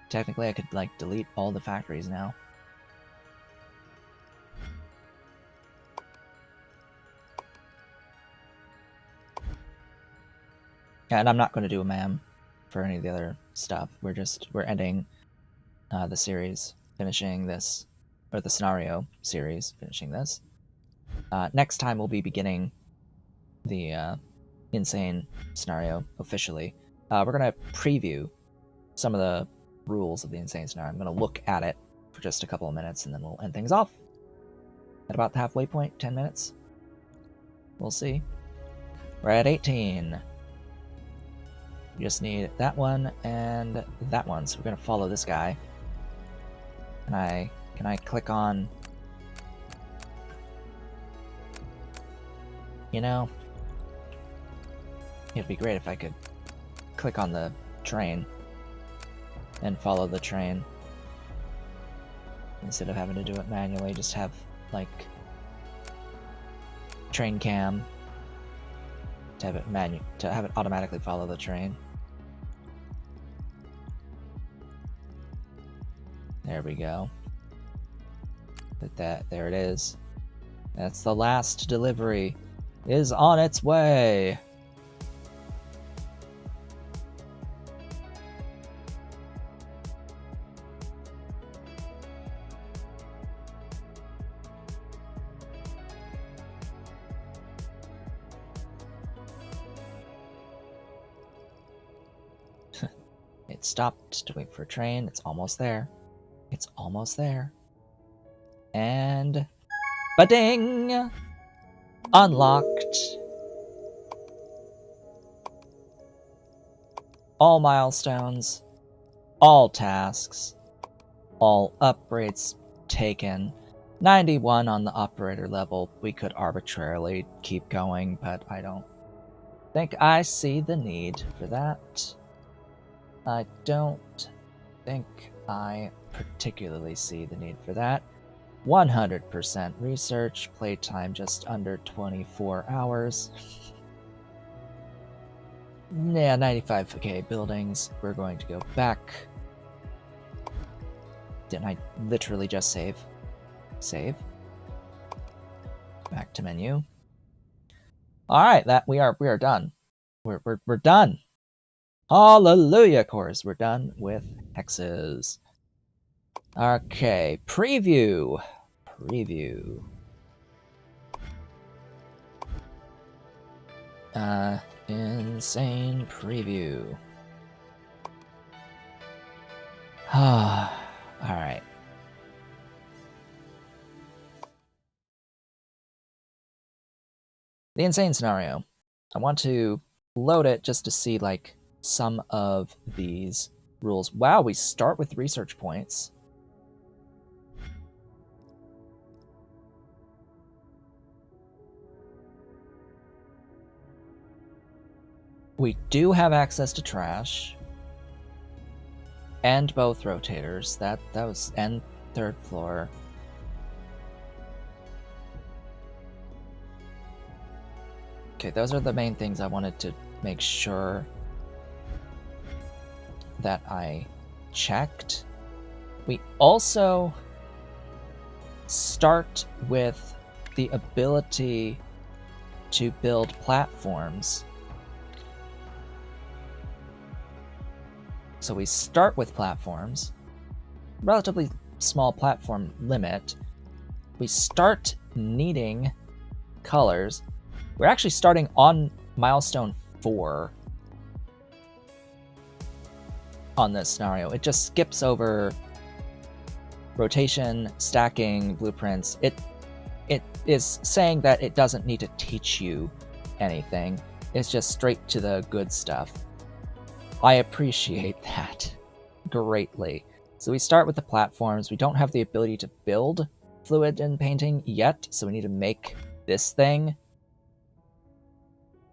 Technically, I could, like, delete all the factories now. Yeah, and I'm not going to do a MAM for any of the other stuff. We're ending the series, finishing this, or the scenario series, finishing this. Next time we'll be beginning the insane scenario officially. We're going to preview some of the rules of the insane scenario. I'm going to look at it for just a couple of minutes, and then we'll end things off at about the halfway point, 10 minutes. We'll see. We're at 18. We just need that one and that one, so we're going to follow this guy. Can I click on... You know, it'd be great if I could click on the train and follow the train instead of having to do it manually. Just have, like, train cam to have it automatically follow the train. There we go. There it is. That's the last delivery. Is on its way. It stopped to wait for a train. It's almost there. It's almost there. And... ba-ding! Unlocked. All milestones. All tasks. All upgrades taken. 91 on the operator level. We could arbitrarily keep going, but I don't think I see the need for that. I don't think I particularly see the need for that. 100% research, playtime just under 24 hours. Yeah, 95k buildings. We're going to go back. Didn't I literally just save? Save. Back to menu. All right, we are done. We're done. Hallelujah, course. We're done with hexes. Okay, preview. Insane preview. Alright. The insane scenario. I want to load it just to see, like, some of these rules. Wow, we start with research points. We do have access to trash. And both rotators. That was... and third floor. Okay, those are the main things I wanted to make sure that I checked. We also start with the ability to build platforms. So we start with platforms, relatively small platform limit. We start needing colors. We're actually starting on milestone 4 on this scenario. It just skips over rotation, stacking, blueprints. It is saying that it doesn't need to teach you anything. It's just straight to the good stuff. I appreciate that greatly. So we start with the platforms. We don't have the ability to build fluid and painting yet, so we need to make this thing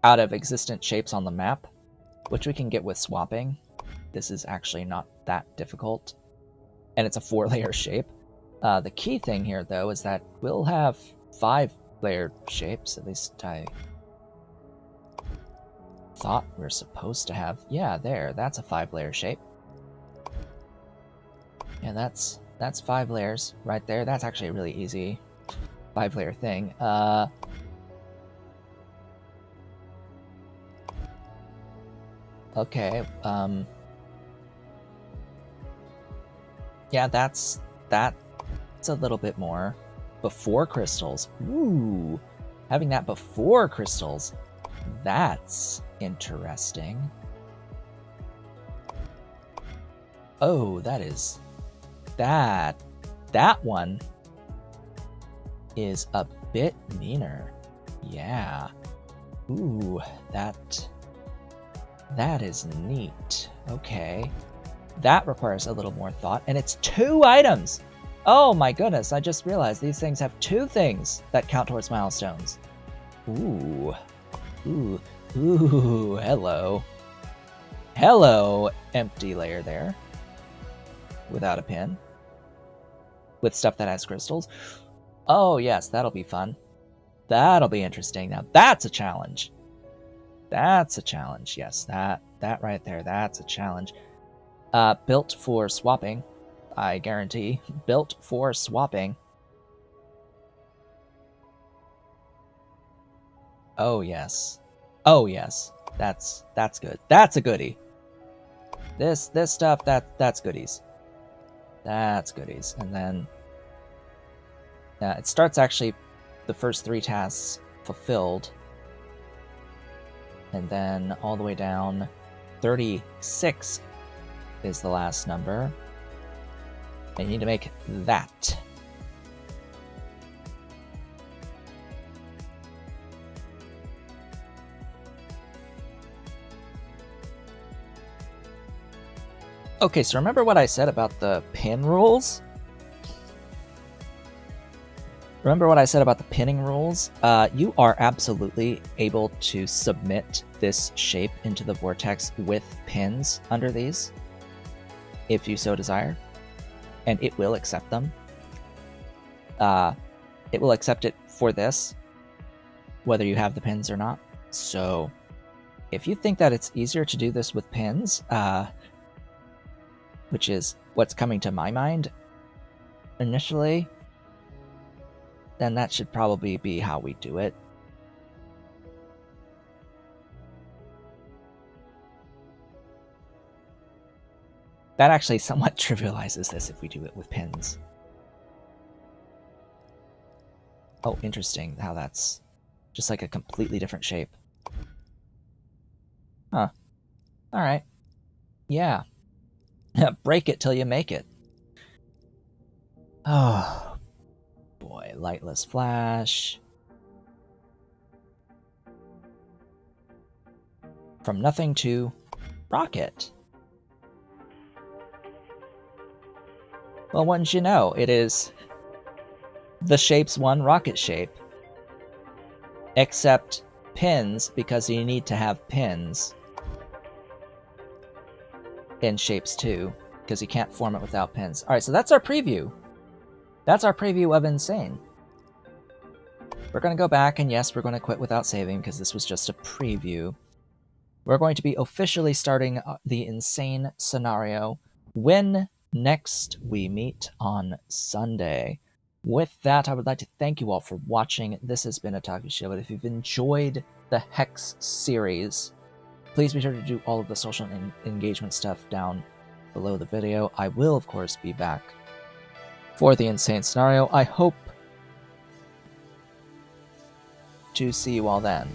out of existent shapes on the map, which we can get with swapping. This is actually not that difficult, and it's a 4-layer shape. The key thing here, though, is that we'll have 5-layer shapes. At least I thought we were supposed to have. Yeah, that's a 5-layer shape. Yeah, that's 5 layers right there. That's actually a really easy 5-layer thing. Okay, yeah, that's a little bit more. Before crystals. Ooh, having that before crystals. That's interesting. Oh, that one is a bit meaner. Yeah. Ooh, that is neat. Okay. That requires a little more thought, and it's 2 items! Oh my goodness, I just realized these things have 2 things that count towards milestones. Ooh. Ooh. Ooh, hello. Hello, empty layer there. Without a pin. With stuff that has crystals. Oh yes, that'll be fun. That'll be interesting. Now that's a challenge. That's a challenge, yes. That right there, that's a challenge. Built for swapping, I guarantee. Built for swapping. Oh yes. Oh yes. That's good. That's a goodie. This stuff, that's goodies. That's goodies. And then it starts actually the first 3 tasks fulfilled. And then all the way down 36 is the last number. And you need to make that. Okay, so remember what I said about the pin rules? Remember what I said about the pinning rules? You are absolutely able to submit this shape into the vortex with pins under these, if you so desire, and it will accept them. It will accept it for this, whether you have the pins or not. So, if you think that it's easier to do this with pins, which is what's coming to my mind initially, then that should probably be how we do it. That actually somewhat trivializes this if we do it with pins. Oh, interesting how that's just like a completely different shape. Huh. Alright. Yeah. Break it till you make it. Oh, boy. Lightless flash. From nothing to rocket. Well, wouldn't you know, it is the Shapes 1 rocket shape. Except pins, because you need to have pins in Shapes 2, because you can't form it without pins. Alright, so that's our preview. That's our preview of Insane. We're going to go back, and yes, we're going to quit without saving, because this was just a preview. We're going to be officially starting the Insane scenario when next we meet on Sunday. With that, I would like to thank you all for watching. This has been Otaku Shapez. If you've enjoyed the Hex series, please be sure to do all of the social engagement stuff down below the video. I will, of course, be back for the Insane scenario. I hope to see you all then.